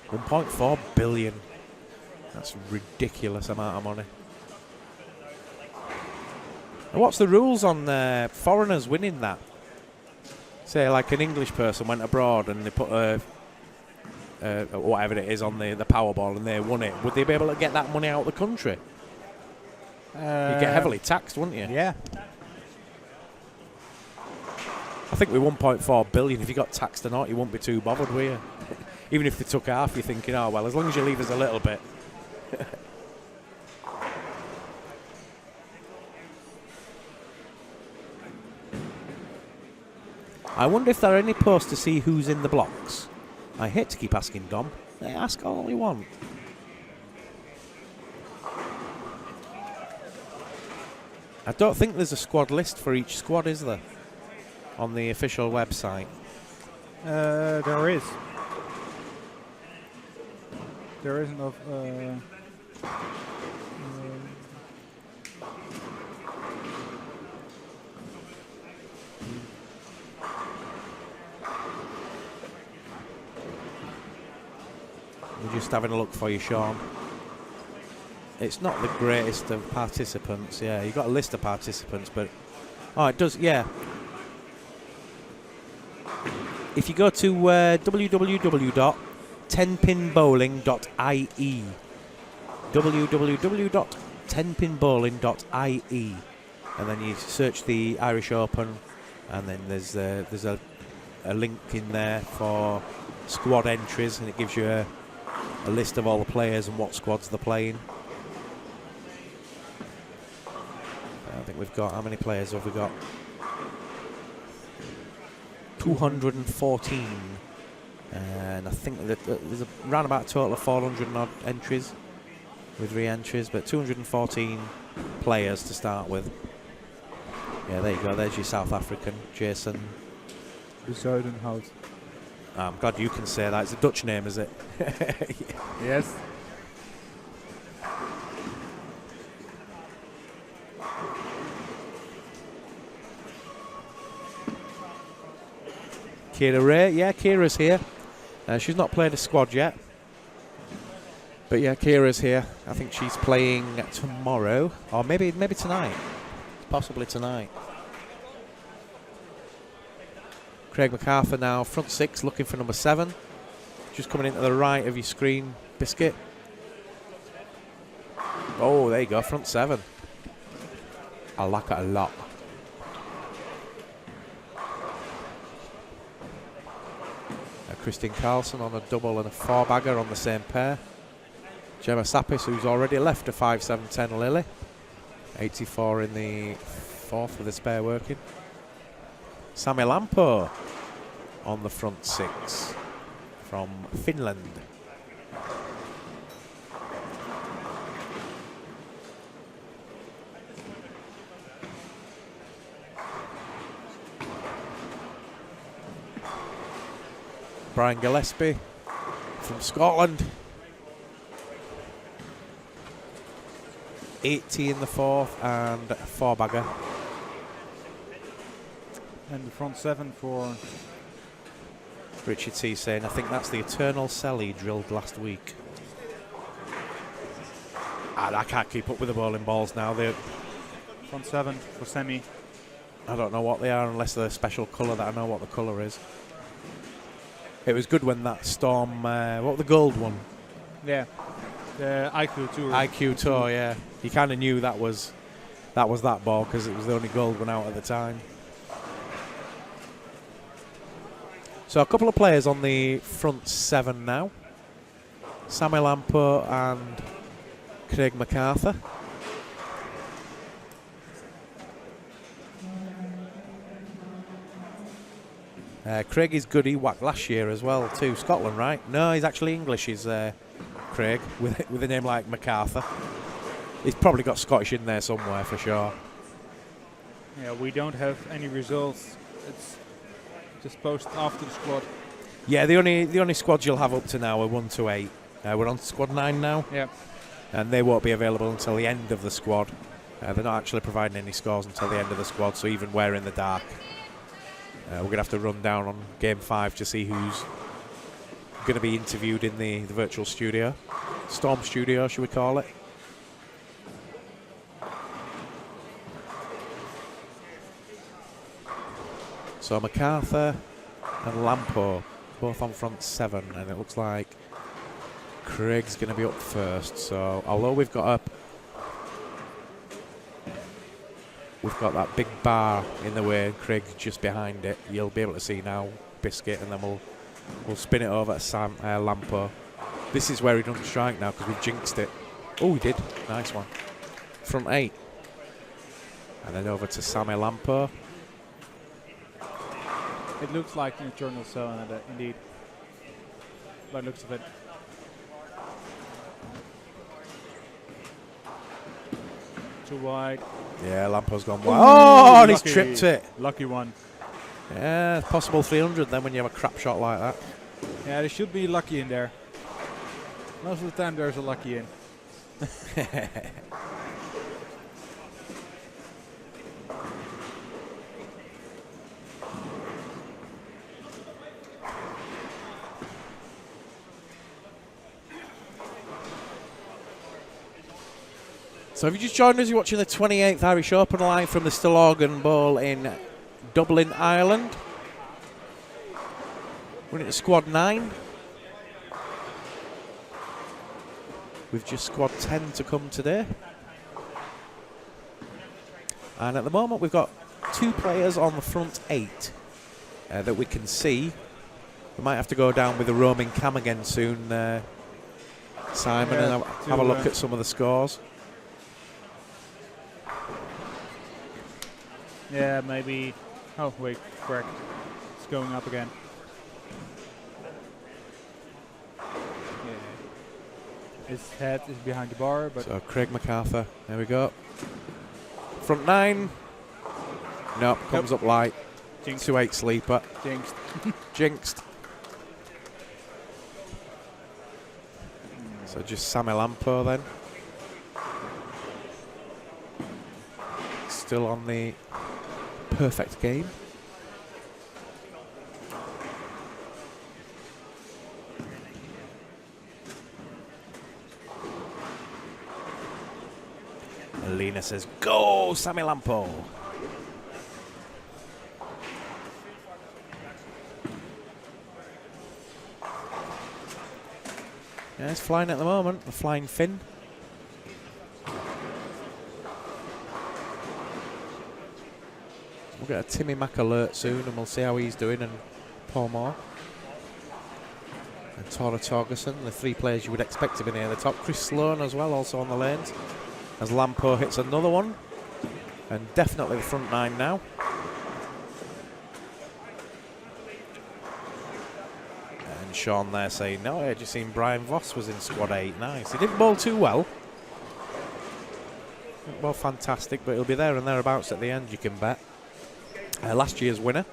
1.4 billion. That's a ridiculous amount of money. And what's the rules on foreigners winning that? Say, like an English person went abroad and they put whatever it is on the Powerball and they won it. Would they be able to get that money out of the country? You'd get heavily taxed, wouldn't you? Yeah. I think with 1.4 billion, if you got taxed or not, you won't be too bothered, will you? Even if they took half, you're thinking, oh, well, as long as you leave us a little bit. I wonder if there are any posts to see who's in the blocks. I hate to keep asking Dom. They ask all you want. I don't think there's a squad list for each squad, is there? On the official website. There is. There isn't of. We're just having a look for you, Sean. It's not the greatest of participants. Yeah, you've got a list of participants, but... Oh, it does, yeah. If you go to www.10pinbowling.ie www.10pinbowling.ie and then you search the Irish Open, and then there's a link in there for squad entries, and it gives you a list of all the players and what squads they're playing. I think we've got, how many players have we got? 214, and I think that there's around about a total of 400 and odd entries with re-entries, but 214 players to start with. Yeah, there you go, there's your South African, Jason. Bezuidenhout. I'm glad you can say that. It's a Dutch name, is it? Yes. Kira Ray, yeah, Kira's here. She's not played a squad yet. But yeah, Kira's here. I think she's playing tomorrow, or maybe tonight. Possibly tonight. Craig MacArthur now, front six, looking for number 7. Just coming into the right of your screen, Biscuit. Oh, there you go, front 7. I like it a lot. Christine Carlson on a double and a 4-bagger on the same pair. Gemma Sappis, who's already left a 5-7-10 Lily. 84 in the 4th with the spare working. Sami Lampo on the front 6 from Finland. Brian Gillespie from Scotland. 80 in the 4th and a 4-bagger. And the front 7 for Richard T saying, I think that's the Eternal Cell he drilled last week. I can't keep up with the bowling balls now. front 7 for Semi. I don't know what they are unless they're a special colour that I know what the colour is. It was good when that Storm, what the gold one? Yeah, the IQ Tour. IQ Tour, yeah. You kind of knew that was that ball because it was the only gold one out at the time. So a couple of players on the front 7 now. Sami Lampo and Craig MacArthur. Craig is good. He whacked last year as well too. Scotland, right? No, he's actually English. He's Craig with a name like MacArthur. He's probably got Scottish in there somewhere for sure. Yeah, we don't have any results. It's just post after the squad. Yeah, the only squads you'll have up to now are 1 to 8. We're on squad 9 now. Yeah. And they won't be available until the end of the squad. They're not actually providing any scores until the end of the squad, so even we're in the dark. We're going to have to run down on Game 5 to see who's going to be interviewed in the virtual studio. Storm studio, should we call it. So MacArthur and Lampo both on front 7, and it looks like Craig's going to be up first. So although we've got we've got that big bar in the way, and Craig's just behind it. You'll be able to see now, Biscuit, and then we'll spin it over to Sam Lampo. This is where he doesn't strike now because we've jinxed it. Oh, he did. Nice one. Front 8. And then over to Sammy Lampo. It looks like an eternal zone, indeed. By the looks of it. Too wide. Yeah, Lampo's gone wide. Oh, and he's lucky. tripped it. Lucky one. Yeah, possible 300 then when you have a crap shot like that. Yeah, there should be lucky in there. Most of the time there's a lucky in. So if you just joined us, you're watching the 28th Irish Open live from the Stillorgan Bowl in Dublin, Ireland. We're into squad 9. We've just squad 10 to come today. And at the moment we've got 2 players on the front 8 that we can see. We might have to go down with a roaming cam again soon, Simon, Yeah, and have a look at some of the scores. Yeah, maybe. Oh, wait, correct. It's going up again. Yeah. His head is behind the bar, but So Craig MacArthur, there we go. Front 9. Nope, comes up light. jinxed. 2-8 sleeper. Jinxed. Jinxed. So just Sammy Lampo then. Still on the perfect game. Alina says, go, Sammy Lampo. Yeah, it's flying at the moment, the flying fin. We'll get a Timmy Mack alert soon and we'll see how he's doing, and Paul Moore. And Tora Torgerson, the 3 players you would expect to be near the top. Chris Sloan as well, also on the lanes. As Lampo hits another one. And definitely the front 9 now. And Sean there saying, no, I just seen Brian Voss was in squad 8. Nice. He didn't bowl too well. Well, fantastic, but he'll be there and thereabouts at the end, you can bet. Last year's winner.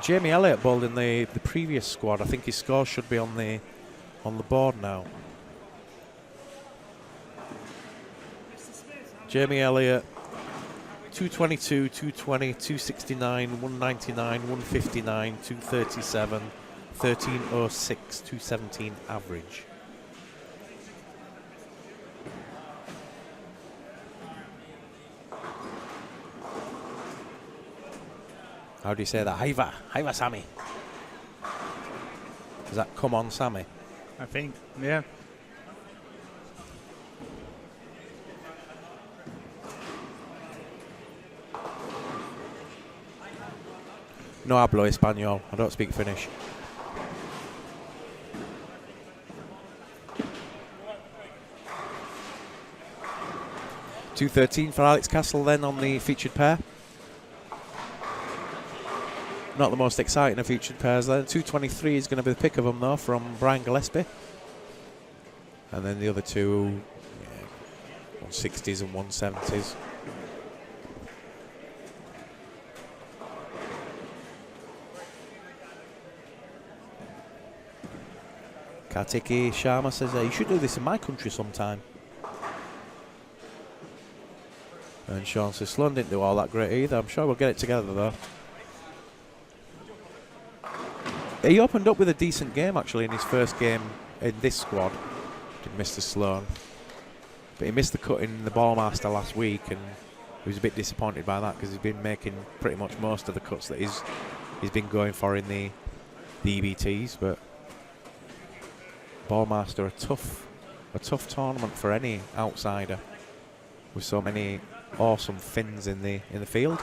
Jamie Elliott bowled in the previous squad. I think his score should be on the board now. Jamie Elliott, 222, 220, 269, 199, 159, 237, 1306, 217 average. How do you say that? Hiva. Hiva Sammy. Does that come on Sammy? I think, yeah. No hablo español. I don't speak Finnish. .213 for Alex Castle then on the featured pair. Not the most exciting of featured pairs then. 223 is going to be the pick of them though from Brian Gillespie. And then the other two, 160s and 170s. Kartiki Sharma says, you should do this in my country sometime. And Sean says, Sloan didn't do all that great either. I'm sure we'll get it together though. He opened up with a decent game actually in his first game in this squad. Did Mr. Sloan. But he missed the cut in the Ballmaster last week and He was a bit disappointed by that because he's been making pretty much most of the cuts that he's been going for in the EBTs. But Ballmaster, a tough tournament for any outsider with so many awesome Finns in the field.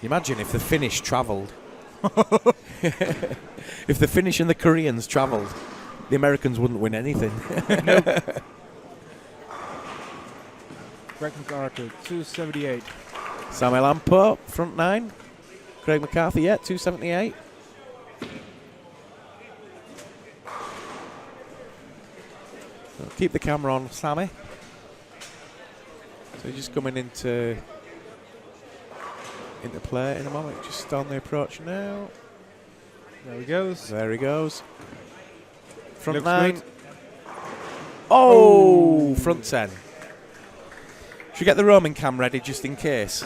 Imagine if the Finnish travelled. If the Finnish and the Koreans travelled, the Americans wouldn't win anything. Greg MacArthur, 278. Samuel Lampo, front 9. Craig McCarthy, 278. So keep the camera on Sammy. So he's just coming into play in a moment. Just on the approach now. There he goes. There he goes. Front Looks 9. good. Oh, front 10. Should we get the Roman cam ready just in case?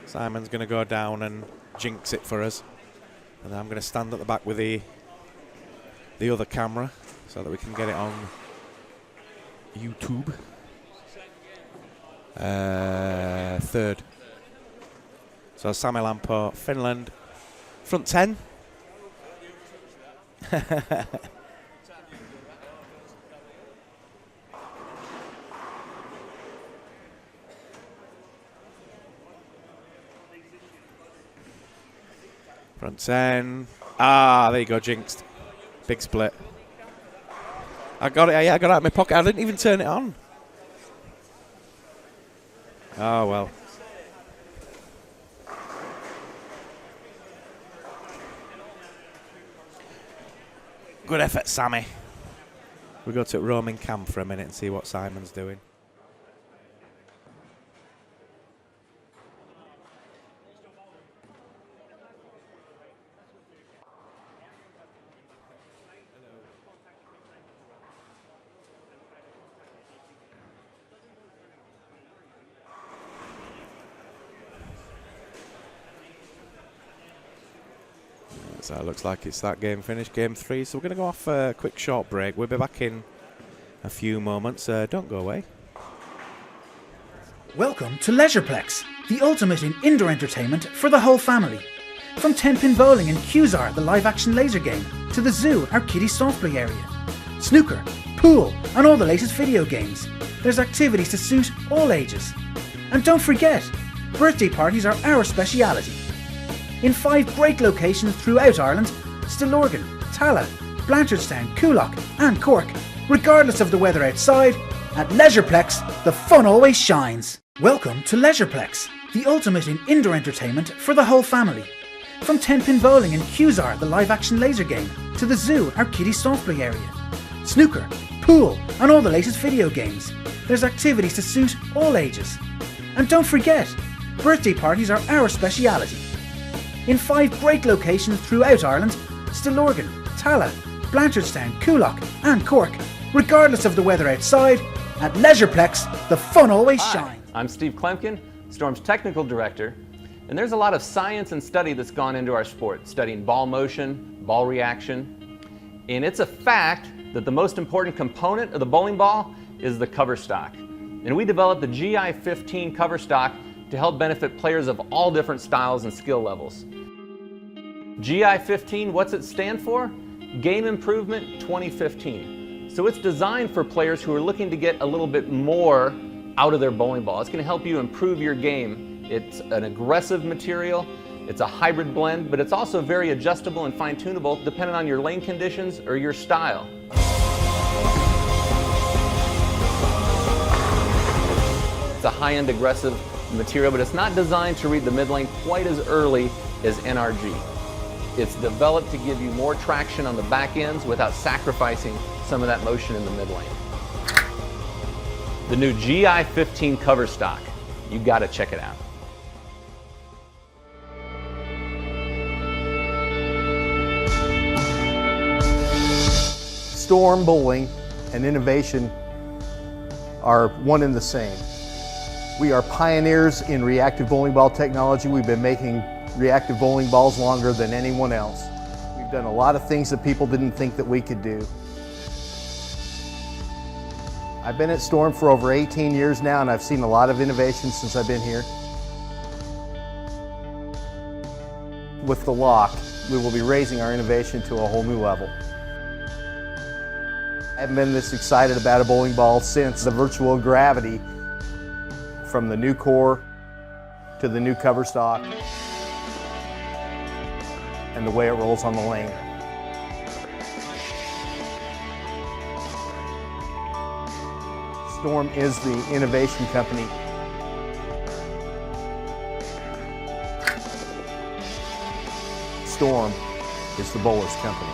Simon's going to go down and jinx it for us. And I'm going to stand at the back with the other camera so that we can get it on YouTube. Third. So Samuel Lampo, Finland, front 10. Front 10. Ah, there you go, jinxed. Big split. I got it. I got it out of my pocket. I didn't even turn it on. Oh well. Good effort, Sammy. We'll go to Roman cam for a minute and see what Simon's doing. So it looks like it's that game finished, game 3. So we're going to go off a quick short break. We'll be back in a few moments. Don't go away. Welcome to Leisureplex, the ultimate in indoor entertainment for the whole family. From 10-pin bowling and Qzar, the live-action laser game, to the zoo, our kiddie soft play area. Snooker, pool, and all the latest video games. There's activities to suit all ages. And don't forget, birthday parties are our speciality. In 5 great locations throughout Ireland, Stillorgan, Tala, Blanchardstown, Coolock and Cork. Regardless of the weather outside, at Leisureplex, the fun always shines. Welcome to Leisureplex, the ultimate in indoor entertainment for the whole family. From 10-pin bowling and Qzar, the live-action laser game, to the zoo, our kiddie soft play area. Snooker, pool and all the latest video games. There's activities to suit all ages. And don't forget, birthday parties are our speciality. In 5 great locations throughout Ireland, Stillorgan, Tala, Blanchardstown, Coolock and Cork. Regardless of the weather outside, at Leisureplex, the fun always shines. I'm Steve Klemkin, Storm's Technical Director, and there's a lot of science and study that's gone into our sport, studying ball motion, ball reaction, and it's a fact that the most important component of the bowling ball is the cover stock. And we developed the GI-15 cover stock to help benefit players of all different styles and skill levels. GI-15, what's it stand for? Game Improvement 2015. So it's designed for players who are looking to get a little bit more out of their bowling ball. It's going to help you improve your game. It's an aggressive material, it's a hybrid blend, but it's also very adjustable and fine-tunable depending on your lane conditions or your style. It's a high-end aggressive material, but it's not designed to read the mid lane quite as early as NRG. It's developed to give you more traction on the back ends without sacrificing some of that motion in the mid lane. The new GI-15 cover stock. You gotta check it out. Storm bowling and innovation are one and the same. We are pioneers in reactive bowling ball technology. We've been making reactive bowling balls longer than anyone else. We've done a lot of things that people didn't think that we could do. I've been at Storm for over 18 years now, and I've seen a lot of innovation since I've been here. With the lock, we will be raising our innovation to a whole new level. I haven't been this excited about a bowling ball since the virtual gravity, from the new core to the new cover stock and the way it rolls on the lane. Storm is the innovation company. Storm is the bowler's company.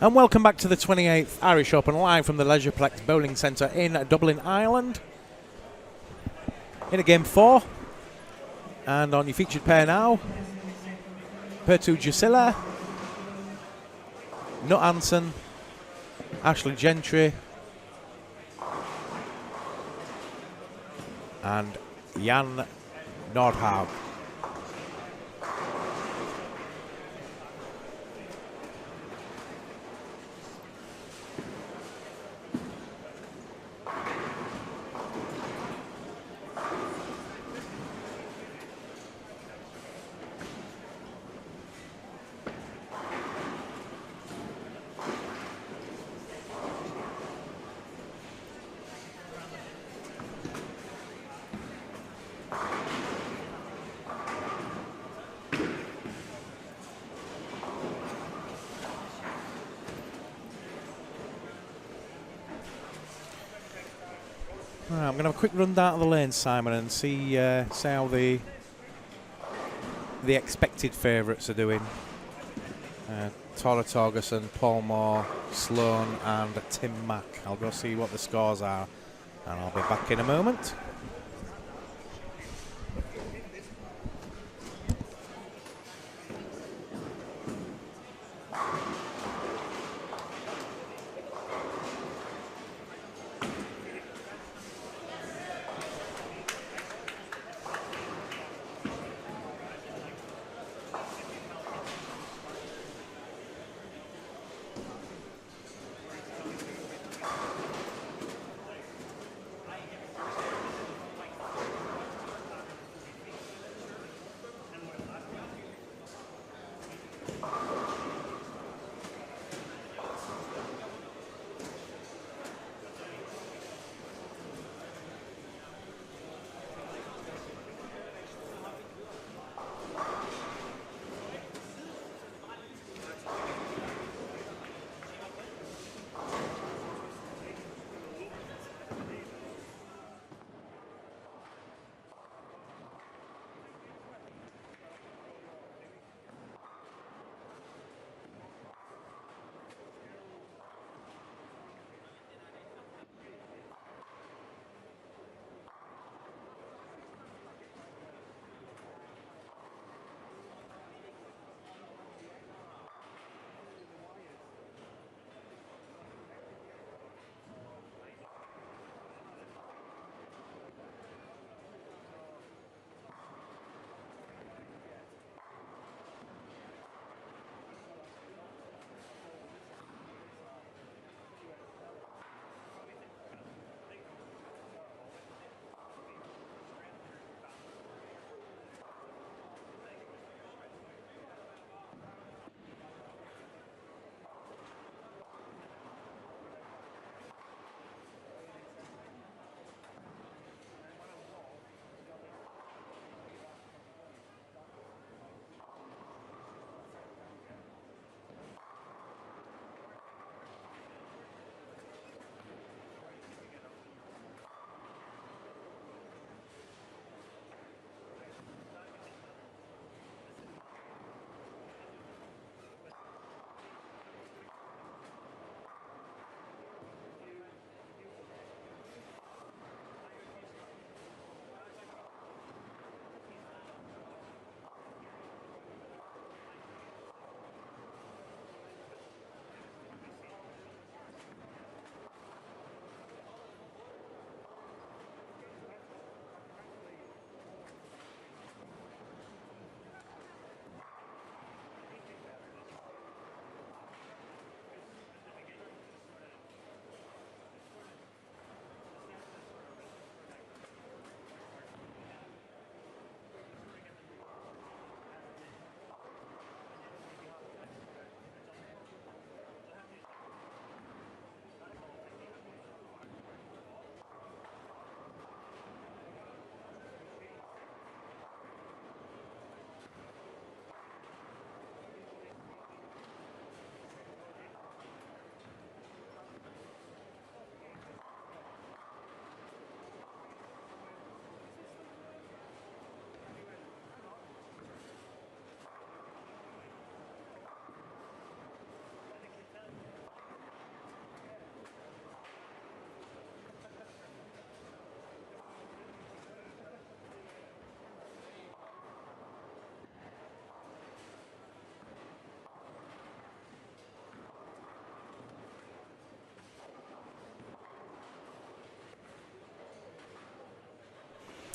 And welcome back to the 28th Irish Open, live from the Leisureplex Bowling Centre in Dublin, Ireland. In a game 4. And on your featured pair now, Pertu Jusila, Nut Hansen, Ashley Gentry, and Jan Nordhaug. Right, I'm going to have a quick run down of the lane, Simon, and see how the expected favourites are doing. Tora Torgerson, Paul Moore, Sloan and Tim Mack. I'll go see what the scores are, and I'll be back in a moment.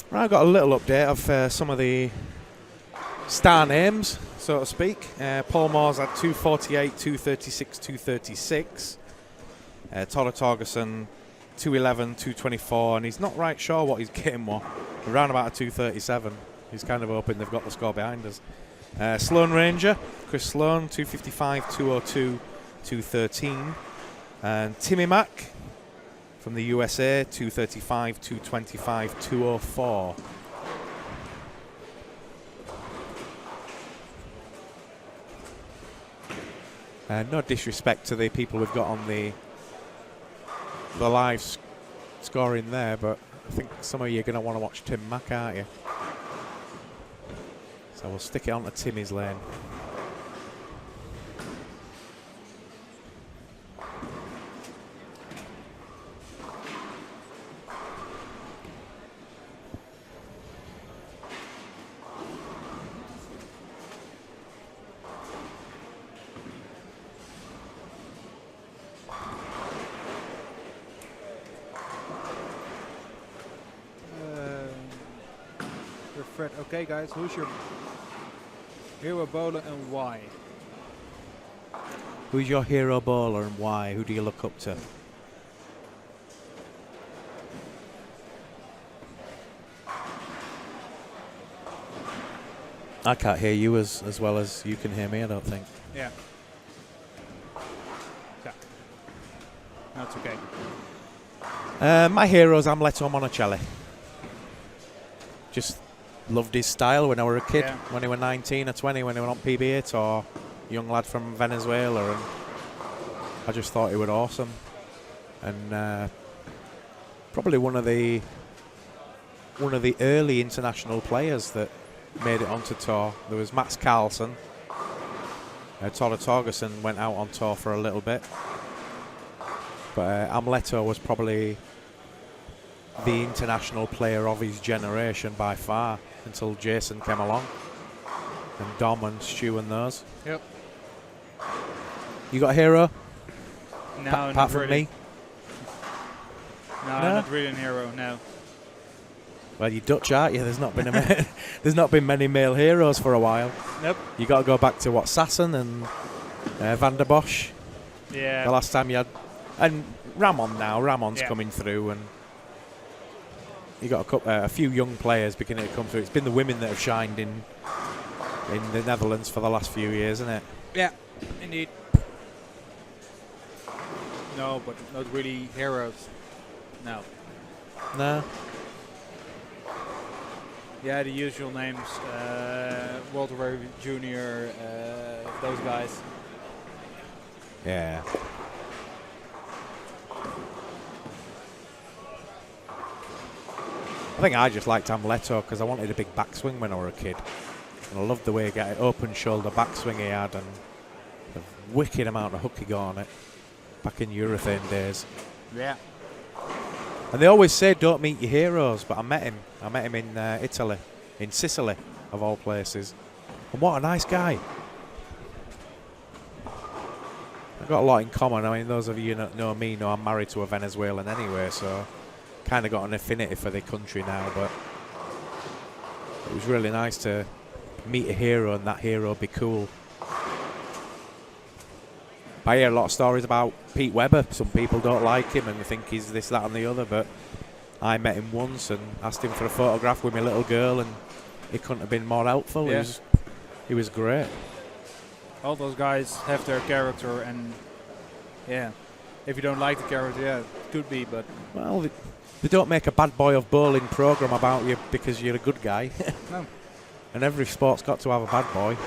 Right, I've got a little update of some of the star names, so to speak. Paul Moore's had 248, 236, 236. Tore Torgerson 211, 224, and he's not right sure what he's getting more. Around about a 237. He's kind of hoping they've got the score behind us. Sloan Ranger, Chris Sloan, 255, 202, 213. And Timmy Mack from the USA, 235, 225, 204. No disrespect to the people we've got on the live scoring there, but I think some of you are going to want to watch Tim Mack, aren't you? So we'll stick it on to Timmy's lane. Fred, okay guys, who's your hero bowler and why? Who's your hero bowler and why? Who do you look up to? I can't hear you as well as you can hear me, I don't think. Yeah. Yeah. That's okay. My hero's Amleto Monticelli. Just loved his style when I was a kid, when he was 19 or 20, when he went on PBA tour. Young lad from Venezuela, and I just thought he was awesome. And probably one of the early international players that made it onto tour. There was Mats Carlsen. Tore Torgerson went out on tour for a little bit. But Amleto was probably the international player of his generation by far, until Jason came along, and Dom and Stu and those. Yep. You got a hero? No, apart not from really. me? No, not really a hero. No. Well, you're Dutch, aren't you? There's not been there's not been many male heroes for a while. Nope. You got to go back to what, Sassen and Van der Bosch. Yeah. The last time you had, and Ramon now. Ramon's coming through, and you got a few young players beginning to come through. It's been the women that have shined in the Netherlands for the last few years, isn't it? Yeah, indeed. No, but not really heroes. No. No. Yeah, the usual names. Walter Ray Jr., those guys. Yeah. I think I just liked Amleto because I wanted a big backswing when I was a kid. And I loved the way he got an open shoulder backswing he had, and the wicked amount of hook he got on it back in urethane days. Yeah. And they always say don't meet your heroes, but I met him. I met him in Italy, in Sicily, of all places. And what a nice guy. I've got a lot in common. I mean, those of you that know me know I'm married to a Venezuelan anyway, so kind of got an affinity for the country now. But it was really nice to meet a hero and that hero be cool. I hear a lot of stories about Pete Webber. Some people don't like him and think he's this, that and the other, but I met him once and asked him for a photograph with my little girl, and he couldn't have been more helpful. Yeah. He was great. All those guys have their character, and yeah, if you don't like the character, yeah, it could be, but... Well, they don't make a bad boy of bowling program about you because you're a good guy. No. And every sport's got to have a bad boy.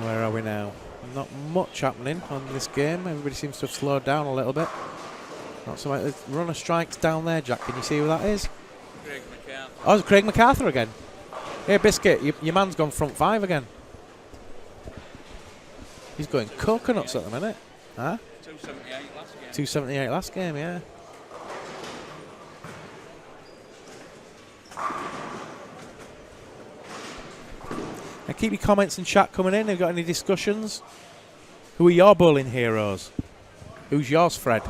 Where are we now? Not much happening on this game. Everybody seems to have slowed down a little bit. Not so much. There's runner strikes down there, Jack. Can you see who that is? Craig MacArthur. Oh, it's Craig MacArthur again. Hey, Biscuit, your man's gone front five again. He's going coconuts at the minute. Huh? 278 last game. 278 last game, yeah. Now keep your comments and chat coming in. Have you got any discussions? Who are your bowling heroes? Who's yours, Fred?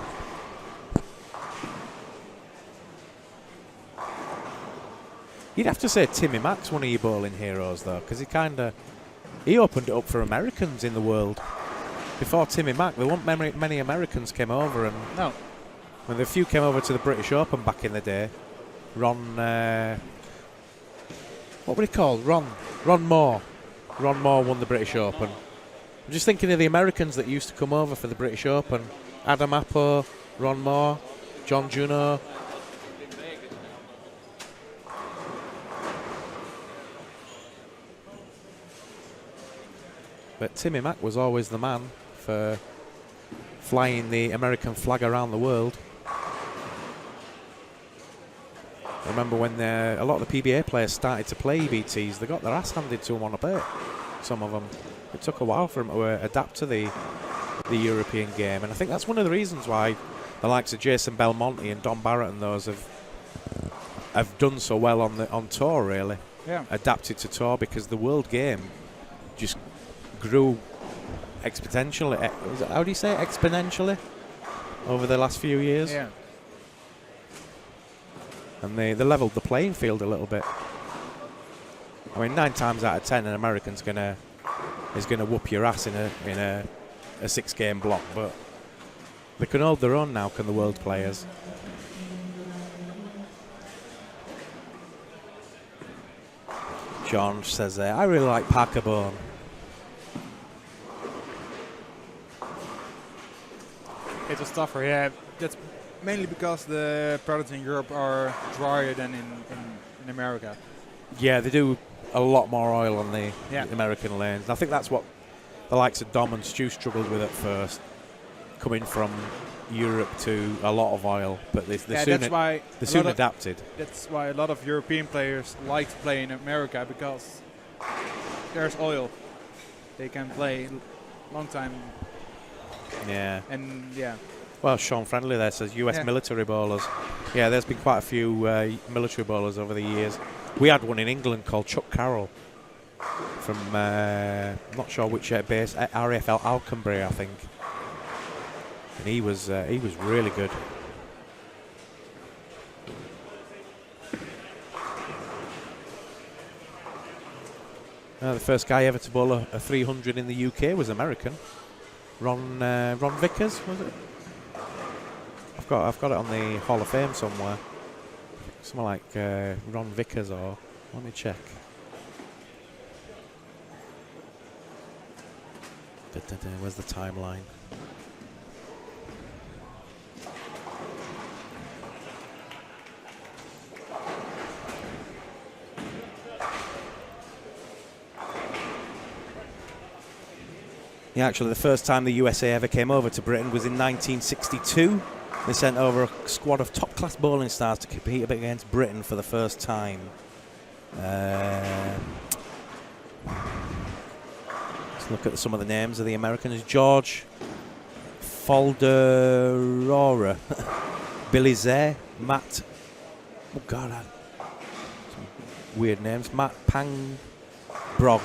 You'd have to say Timmy Mack's one of your bowling heroes, though, because he opened it up for Americans in the world. Before Timmy Mack, there weren't many Americans came over, and No. when the few came over to the British Open back in the day, Ron, what were he called? Ron Moore. Ron Moore won the British Open. I'm just thinking of the Americans that used to come over for the British Open. Adam Appo, Ron Moore, John Juno. But Timmy Mack was always the man for flying the American flag around the world. I remember when a lot of the PBA players started to play EBTs, they got their ass handed to them on a bit, some of them. It took a while for them to adapt to the European game, and I think that's one of the reasons why the likes of Jason Belmonte and Don Barrett and those have done so well on tour, really. Yeah. Adapted to tour, because the world game just grew exponentially. How do you say it? Exponentially over the last few years. Yeah. And they leveled the playing field a little bit. I mean, 9 times out of 10, an American's is gonna whoop your ass in a 6-game block, but they can hold their own now, can the world players? John says, I really like Parker Bone. It was tougher, yeah. That's mainly because the products in Europe are drier than in America. Yeah, they do a lot more oil on the Yeah. American lanes. I think that's what the likes of Dom and Stu struggled with at first, coming from Europe to a lot of oil. But they soon adapted. That's why a lot of European players like to play in America, because there's oil. They can play long time. Yeah. And yeah. Well, Sean Friendly there says US military bowlers. Yeah, there's been quite a few military bowlers over the years. We had one in England called Chuck Carroll from, not sure which base, RAFL Alconbury, I think. And he was really good. The first guy ever to bowl a 300 in the UK was American. Ron Vickers, was it? I've got it on the Hall of Fame somewhere. Something like Ron Vickers, or let me check. Where's the timeline? Yeah, actually, the first time the USA ever came over to Britain was in 1962. They sent over a squad of top-class bowling stars to compete against Britain for the first time. Let's look at some of the names of the Americans. George Falderora, Billy Zay, Matt... Oh, God, some weird names. Matt Pangbrog,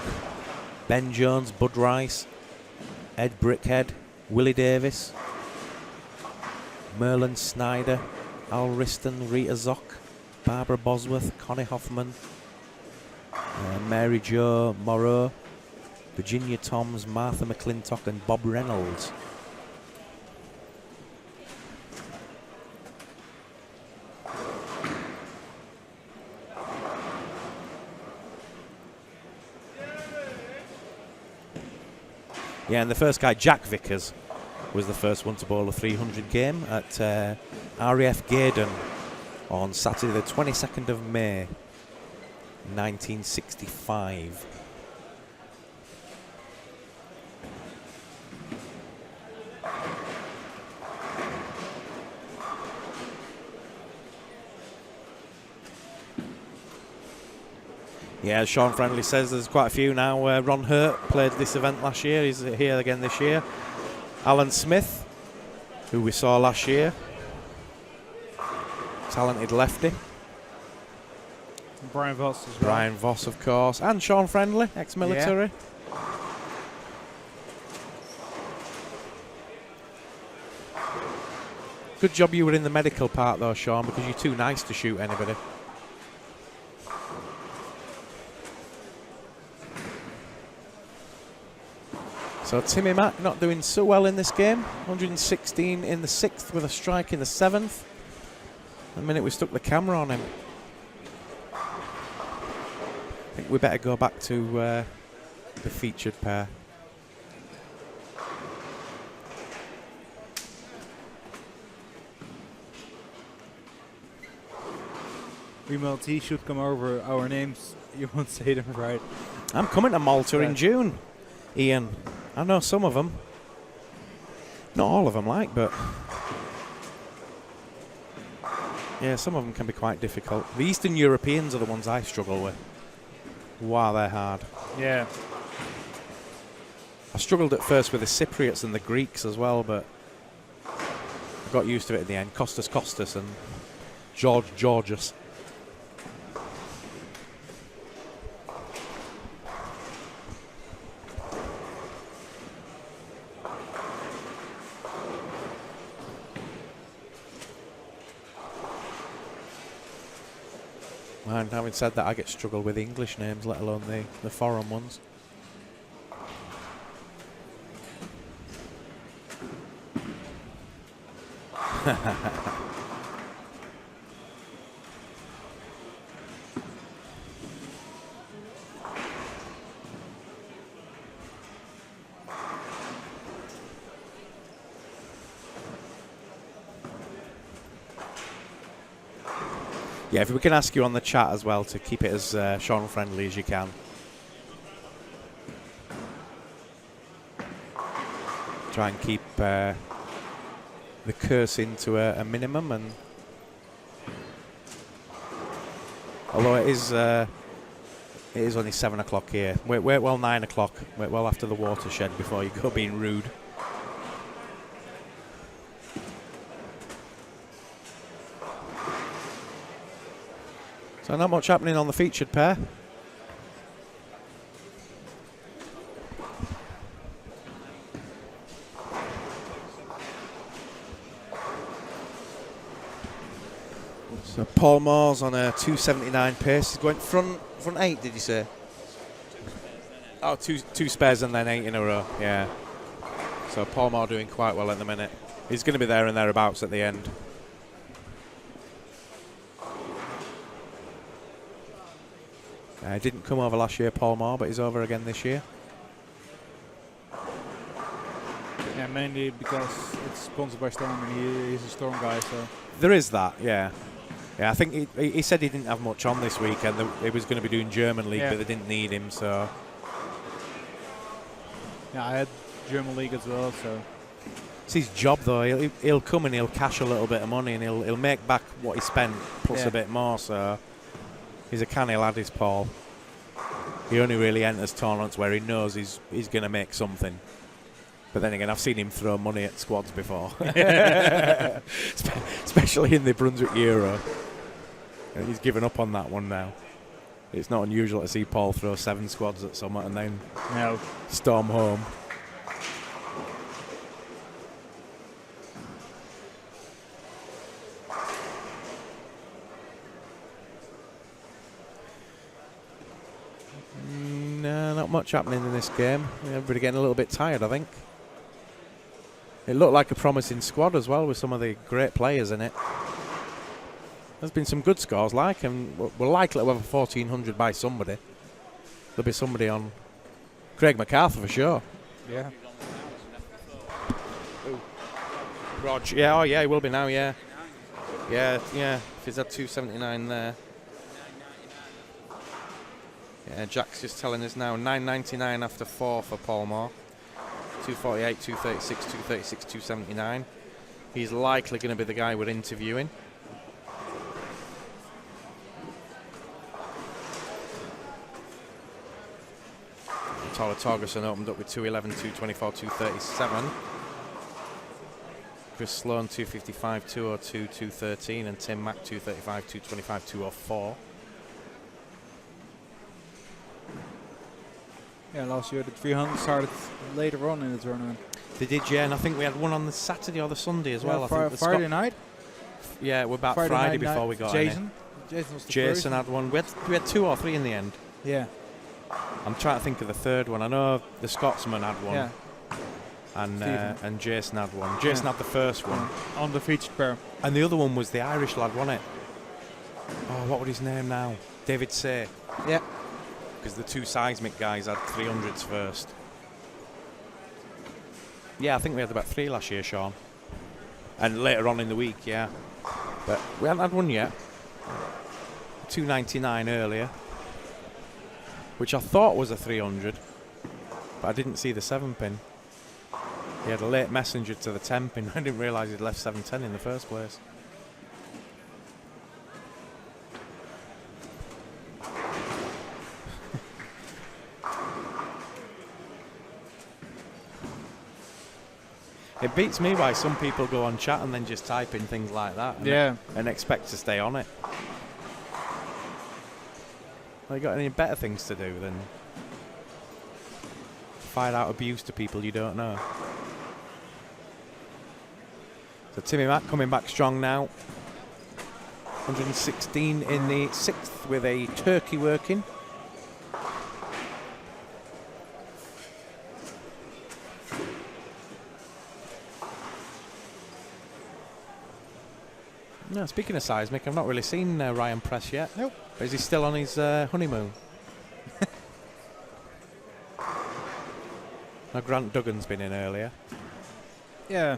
Ben Jones, Bud Rice, Ed Brickhead, Willie Davis, Merlin Snyder, Al Riston, Rita Zock, Barbara Bosworth, Connie Hoffman, Mary Jo Moreau, Virginia Toms, Martha McClintock and Bob Reynolds. Yeah, and the first guy, Jack Vickers, was the first one to bowl a 300 game at RAF Gaydon on Saturday the 22nd of May 1965. Yeah, as Sean Friendly says, there's quite a few now. Ron Hurt played this event last year. He's here again this year. Alan Smith, who we saw last year. Talented lefty. Brian Voss as well. Brian Voss, of course. And Sean Friendly, ex-military. Good job you were in the medical part, though, Sean, because you're too nice to shoot anybody. So Timmy Mack not doing so well in this game. 116 in the 6th with a strike in the 7th. The minute we stuck the camera on him. I think we better go back to the featured pair. He should come over. Our names, you won't say them right. I'm coming to Malta in June, Ian. I know some of them. Not all of them, like, but yeah, some of them can be quite difficult. The Eastern Europeans are the ones I struggle with. Wow, they're hard. Yeah. I struggled at first with the Cypriots and the Greeks as well, but I got used to it in the end. Kostas and Georgios. And having said that, I get struggled with English names, let alone the foreign ones. Yeah, if we can ask you on the chat as well to keep it as Sean friendly as you can. Try and keep the cursing to a minimum, and although it is only 7 o'clock here. Wait, well, 9 o'clock. Wait, well, after the watershed before you go being rude. So not much happening on the featured pair. So Paul Moore's on a 279 pace. He's going front 8, did you say? Oh, two spares and then 8 in a row. Yeah. So Paul Moore doing quite well at the minute. He's going to be there and thereabouts at the end. Didn't come over last year, Paul Moore, but he's over again this year. Yeah, mainly because it's sponsored by Storm and he's a Storm guy, so. There is that, yeah. Yeah, I think he said he didn't have much on this weekend. He was going to be doing German League, but they didn't need him, so. Yeah, I had German League as well, so. It's his job, though. He'll come and he'll cash a little bit of money and he'll make back what he spent plus a bit more, so. He's a canny lad, is Paul. He only really enters tournaments where he knows he's going to make something. But then again, I've seen him throw money at squads before. Especially in the Brunswick Euro. And he's given up on that one now. It's not unusual to see Paul throw 7 squads at someone and then storm home. No, not much happening in this game. Everybody getting a little bit tired, I think. It looked like a promising squad as well with some of the great players in it. There's been some good scores, and we're likely to have a 1400 by somebody. There'll be somebody on Craig MacArthur for sure. Yeah. Rog, yeah, he will be now, yeah. Yeah, if he's had 279 there. Yeah, Jack's just telling us now, 9.99 after 4 for Paul Moore. 248, 236, 236, 279. He's likely going to be the guy we're interviewing. Tara Torgerson opened up with 211, 224, 237. Chris Sloan 255, 202, 213, and Tim Mack 235, 225, 204. Yeah, last year the 300 started later on in the tournament. They did, yeah, and I think we had one on the Saturday or the Sunday as well. I think the Friday night. Yeah, we're about Friday Friday night before we got Jason. Jason was the Jason first. had one. We had 2 or 3 in the end. Yeah. I'm trying to think of the third one. I know the Scotsman had one. Yeah. And Jason had one. Jason had the first one. On the featured pair. And the other one was the Irish lad, wasn't it? Oh, what was his name now? David Say. Yeah. Because the 2 seismic guys had 300s first. Yeah, I think we had about 3 last year, Sean. And later on in the week, yeah. But we haven't had one yet. 299 earlier. Which I thought was a 300. But I didn't see the 7-pin. He had a late messenger to the 10-pin. I didn't realise he'd left 710 in the first place. It beats me why some people go on chat and then just type in things like that and expect to stay on it. Well, you got any better things to do than find out abuse to people you don't know? So Timmy Mack coming back strong now. 116 in the 6th with a turkey working. No, speaking of seismic, I've not really seen Ryan Press yet. Nope. But is he still on his honeymoon? Now Grant Duggan's been in earlier. Yeah.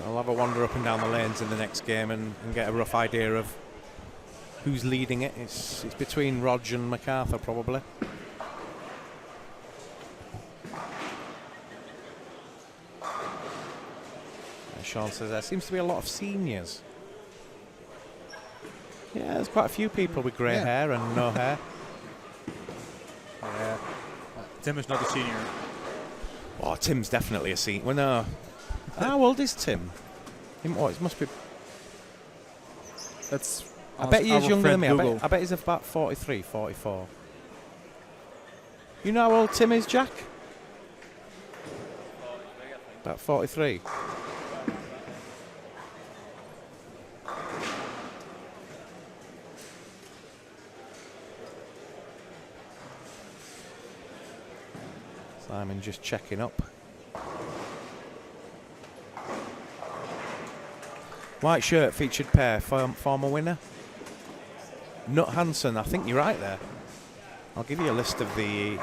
I'll have a wander up and down the lanes in the next game and get a rough idea of who's leading it. It's between Rog and MacArthur probably. Sean says there seems to be a lot of seniors. Yeah, there's quite a few people with grey hair and no hair. Yeah. Tim is not a senior. Oh, Tim's definitely a senior. Well, no. How old is Tim? It must be. That's. I bet he is younger than me. Google. I bet he's about 43, 44. You know how old Tim is, Jack? About 43. Simon just checking up. White shirt featured pair, former winner. Nut Hansen, I think you're right there. I'll give you a list of the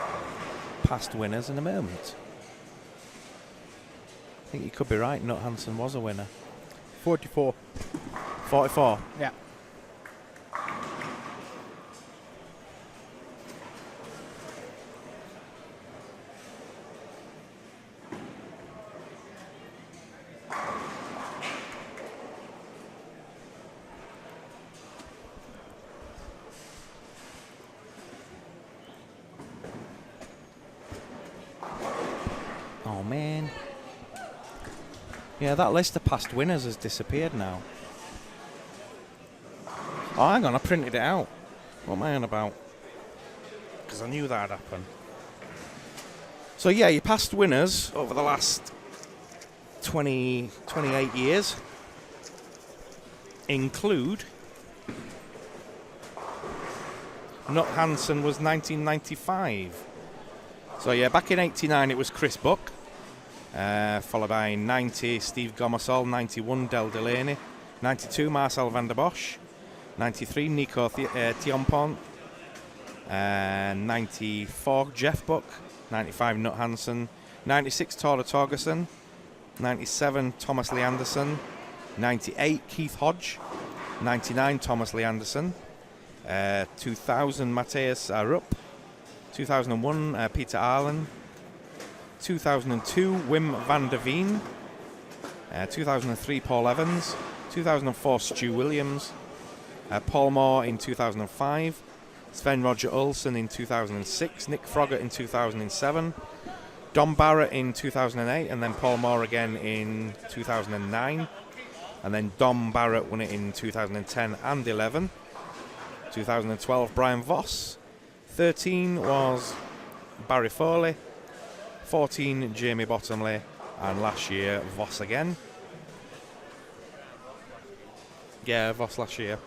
past winners in a moment. I think you could be right, Nut Hansen was a winner. 44. 44? Yeah. Oh man. Yeah, that list of past winners has disappeared now. Oh, hang on, I printed it out. What am I on about? Because I knew that'd happen. So yeah, your past winners over the last 28 years include Nut Hansen was 1995. So yeah, back in 89 it was Chris Buck, followed by 90 Steve Gomersall, 91 Del Delaney, 92 Marcel van der Bosch, 93 Nico Thiompont, 94 Jeff Buck, 95 Nut Hansen, 96 Tora Torgerson, 97 Thomas Lee Anderson, 98 Keith Hodge, 99 Thomas Lee Anderson, 2000 Matthias Rupp, 2001 Peter Arlen, 2002 Wim van der Veen, 2003 Paul Evans, 2004 Stu Williams, Paul Moore in 2005, Sven Roger Olsen in 2006, Nick Froggatt in 2007, Don Barrett in 2008, and then Paul Moore again in 2009. And then Don Barrett won it in 2010 and 11. 2012, Brian Voss. 13 was Barry Foley. 14, Jamie Bottomley. And last year, Voss again. Yeah, Voss last year.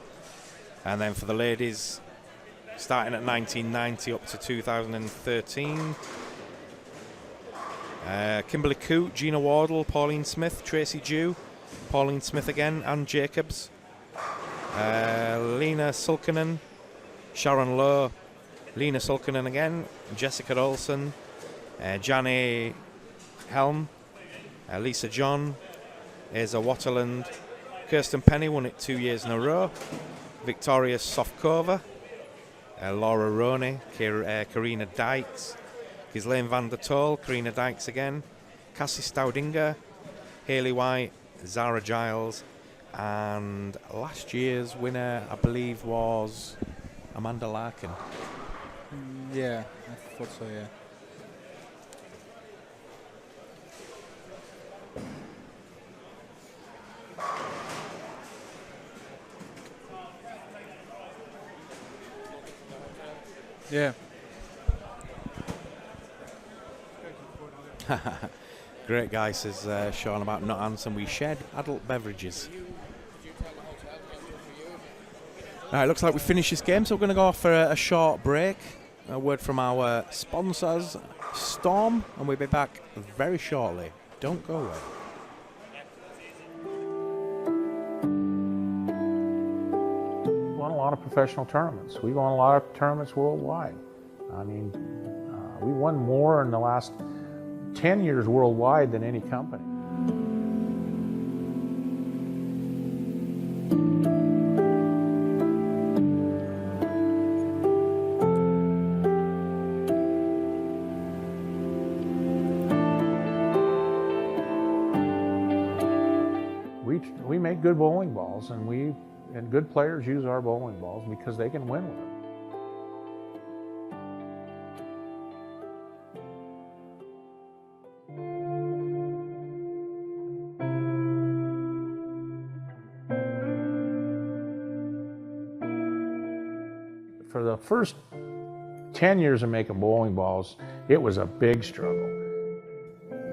And then for the ladies, starting at 1990 up to 2013. Kimberly Coote, Gina Wardle, Pauline Smith, Tracy Dew, Pauline Smith again, Anne Jacobs, Lena Sulkinen, Sharon Lowe, Lena Sulkinen again, Jessica Olsen, Janie Helm, Lisa John, Asa Waterland, Kirsten Penny won it 2 years in a row, Victoria Sofkova, Laura Roney, Karina Dykes, Ghislaine van der Toll, Karina Dykes again, Cassie Staudinger, Hayley White, Zara Giles, and last year's winner, I believe, was Amanda Larkin. Yeah, I thought so, yeah. Yeah. Great guy, says Sean about not answering. We shared adult beverages. Right, looks like we finished this game, so we're going to go off for a short break. A word from our sponsors, Storm, and we'll be back very shortly. Don't go away. We won a lot of professional tournaments. We won a lot of tournaments worldwide. I mean, we won more in the last 10 years worldwide than any company. We make good bowling balls, and good players use our bowling balls because they can win with them. For the first 10 years of making bowling balls, it was a big struggle.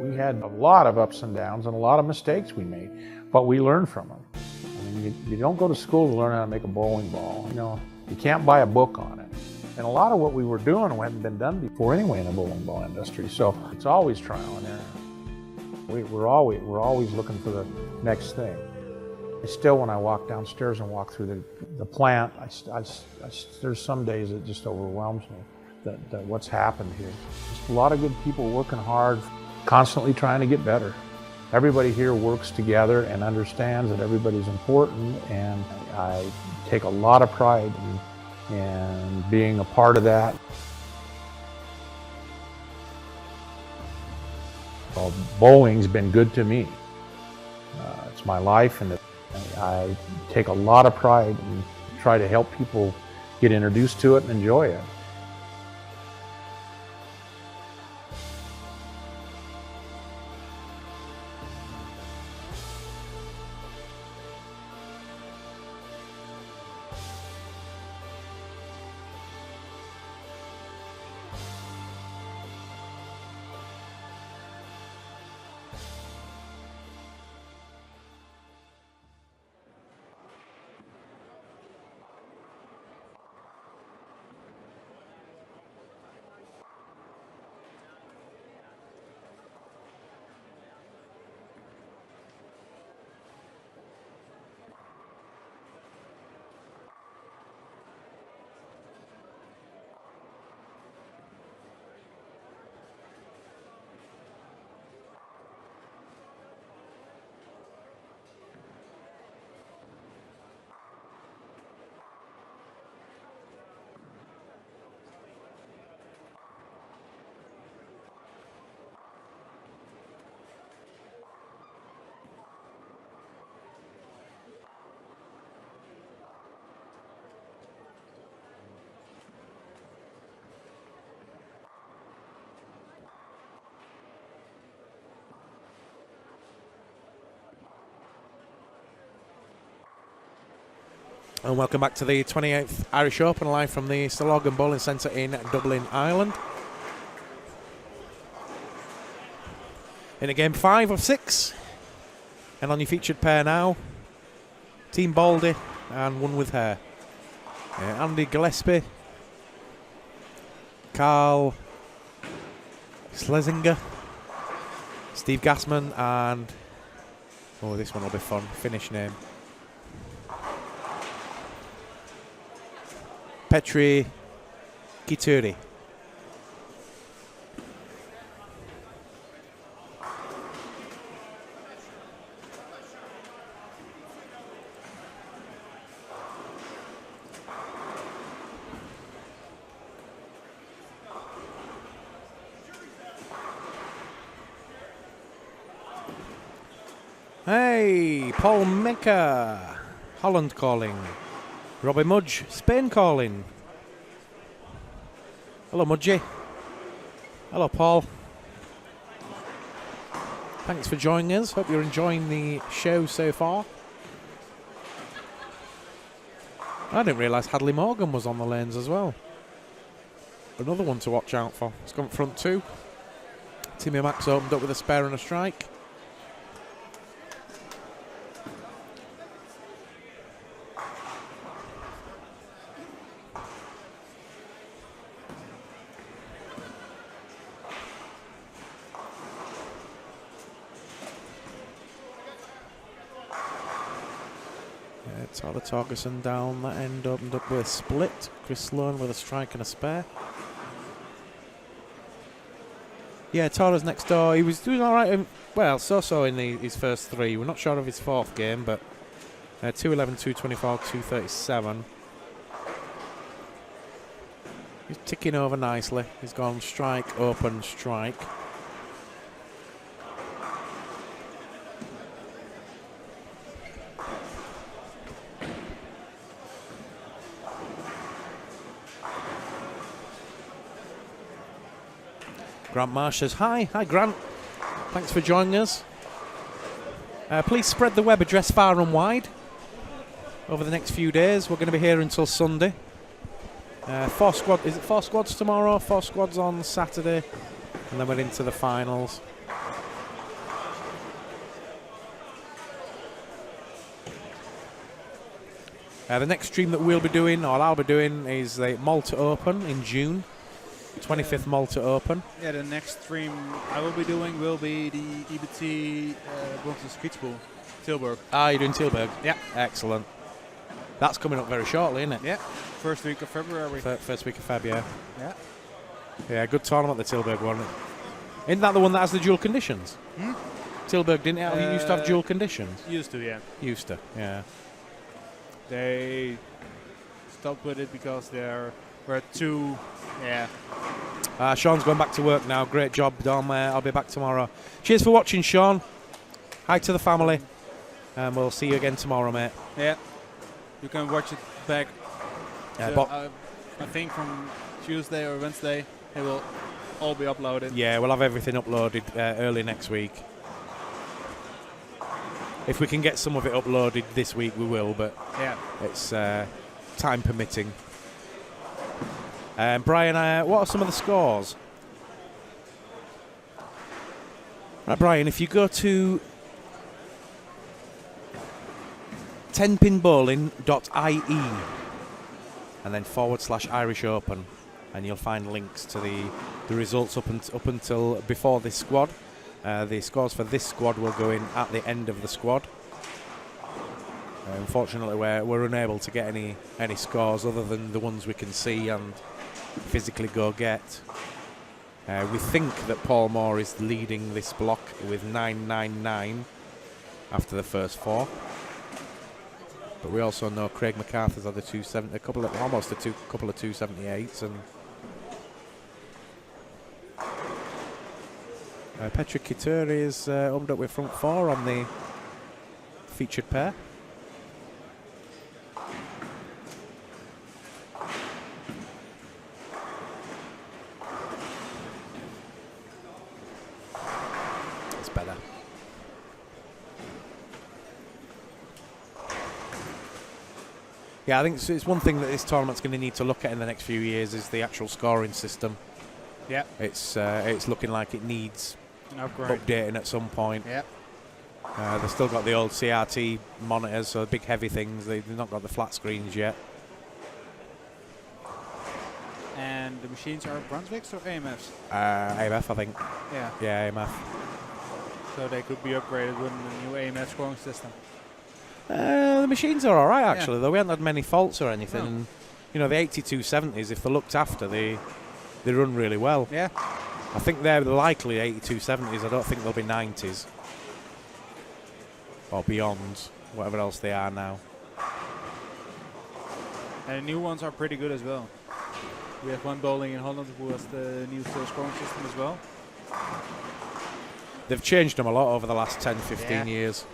We had a lot of ups and downs and a lot of mistakes we made, but we learned from them. I mean, you don't go to school to learn how to make a bowling ball. You know, you can't buy a book on it. And a lot of what we were doing hadn't been done before anyway in the bowling ball industry. So it's always trial and error. We're always looking for the next thing. Still, when I walk downstairs and walk through the plant, there's some days it just overwhelms me that what's happened here. Just a lot of good people working hard, constantly trying to get better. Everybody here works together and understands that everybody's important, and I take a lot of pride in being a part of that. Well, bowling's been good to me. It's my life, and I take a lot of pride and try to help people get introduced to it and enjoy it. And welcome back to the 28th Irish Open, live from the Stillorgan Bowling Centre in Dublin, Ireland. In a game 5 of 6. And on your featured pair now, Team Baldy and One With Hair. Andy Gillespie, Carl Schlesinger, Steve Gassman, and oh, this one will be fun. Finnish name. Petri Kituri. Hey, Paul Mecca, Holland calling. Robbie Mudge, Spain calling. Hello, Mudgy. Hello, Paul. Thanks for joining us. Hope you're enjoying the show so far. I didn't realise Hadley Morgan was on the lanes as well. Another one to watch out for. It's gone front 2. Timmy Max opened up with a spare and a strike. Tyler Torgerson down that end, opened up with a split. Chris Sloan with a strike and a spare. Yeah, Tara's next door. He was doing all right. Well, so in his first 3. We're not sure of his 4th game, but 211, 224, 237. He's ticking over nicely. He's gone strike, open, strike. Grant Marsh says hi. Hi, Grant. Thanks for joining us. Please spread the web address far and wide over the next few days. We're going to be here until Sunday. 4 squad. Is it 4 squads tomorrow? 4 squads on Saturday, and then we're into the finals. The next stream that we'll be doing, or I'll be doing, is the Malta Open in June. 25th Malta Open. Yeah, the next stream I will be doing will be the EBT Bronx Schietspoel, Tilburg. Ah, you're doing Tilburg? Yeah. Excellent. That's coming up very shortly, isn't it? Yeah, first week of February. First week of Feb, yeah. Yeah. Yeah, good tournament, the Tilburg one. Isn't that the one that has the dual conditions? Tilburg didn't it? Used to have dual conditions? Used to, yeah. Used to, yeah. They stopped with it because there were 2, yeah. Sean's going back to work now. Great job, Dom. I'll be back tomorrow. Cheers for watching, Sean. Hi to the family. And we'll see you again tomorrow, mate. Yeah. You can watch it back. I think from Tuesday or Wednesday it will all be uploaded. Yeah, we'll have everything uploaded early next week. If we can get some of it uploaded this week, we will, but yeah, it's time permitting. Brian, what are some of the scores? Right, Brian, if you go to 10pinbowling.ie and then /Irish Open, and you'll find links to the results up until before this squad. The scores for this squad will go in at the end of the squad. Unfortunately, we're unable to get any scores other than the ones we can see and physically go get. We think that Paul Moore is leading this block with 999 after the first 4. But we also know Craig MacArthur's had a couple of 278s, and Patrick Kituri is opened up with front 4 on the featured pair. It's better. Yeah, I think it's one thing that this tournament's going to need to look at in the next few years is the actual scoring system. Yeah. It's looking like it needs An upgrade. updating at some point. Yeah. They've still got the old CRT monitors, so the big heavy things. They've not got the flat screens yet. And the machines are Brunswick's or AMF's? AMF, I think. Yeah. Yeah, AMF. So they could be upgraded with a new AMF scoring system. The machines are all right, actually, though. We haven't had many faults or anything. No. And, you know, the 8270s, if they're looked after, they run really well. Yeah. I think they're likely 8270s. I don't think they'll be 90s. Or beyond, whatever else they are now. And the new ones are pretty good as well. We have one bowling in Holland who has the new scoring system as well. They've changed them a lot over the last 10, 15 years.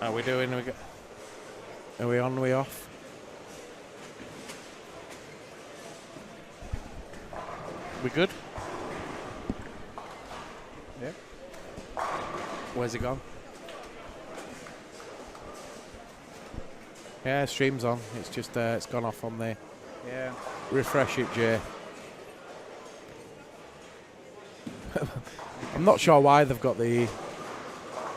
Are we doing? Are we on? Are we off? We good? Yep. Where's it gone? Yeah, stream's on. It's just it's gone off on there. Yeah. Refresh it, Jay. I'm not sure why they've got the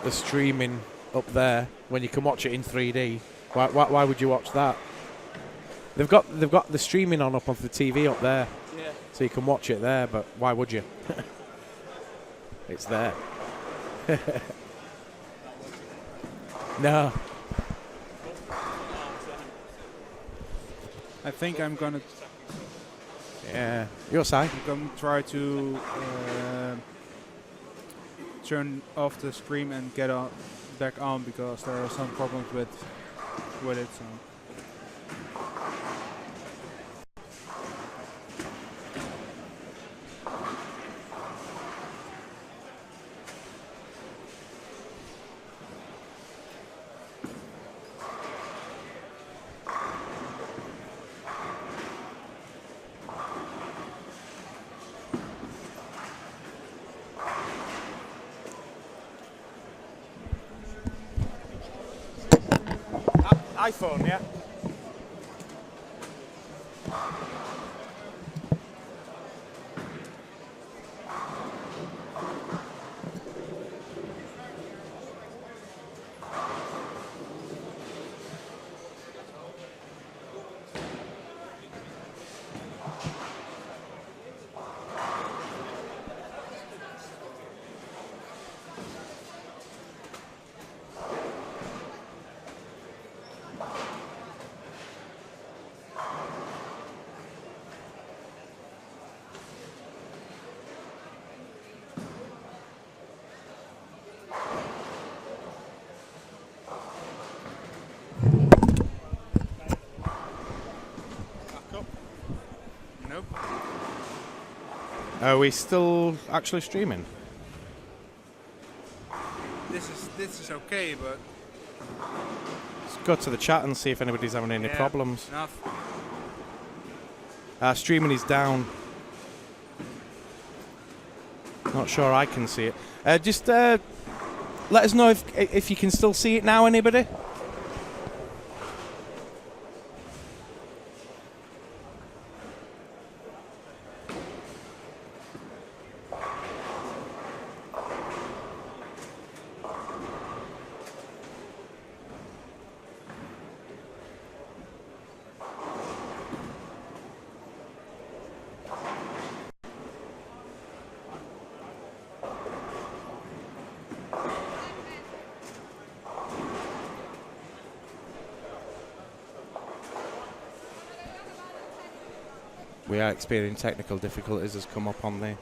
streaming up there when you can watch it in 3D. Why would you watch that? They've got the streaming on up on the TV up there, so you can watch it there. But why would you? It's there. No. I think I'm gonna. Yeah. Your side. I'm gonna try to turn off the stream and get back on because there are some problems with it. So. iPhone, yeah. Nope. Are we still actually streaming? This is okay, but Let's go to the chat and see if anybody's having any problems. enough. Streaming is down. Not sure I can see it. Just let us know if you can still see it now, anybody? We are experiencing technical difficulties as come up on there.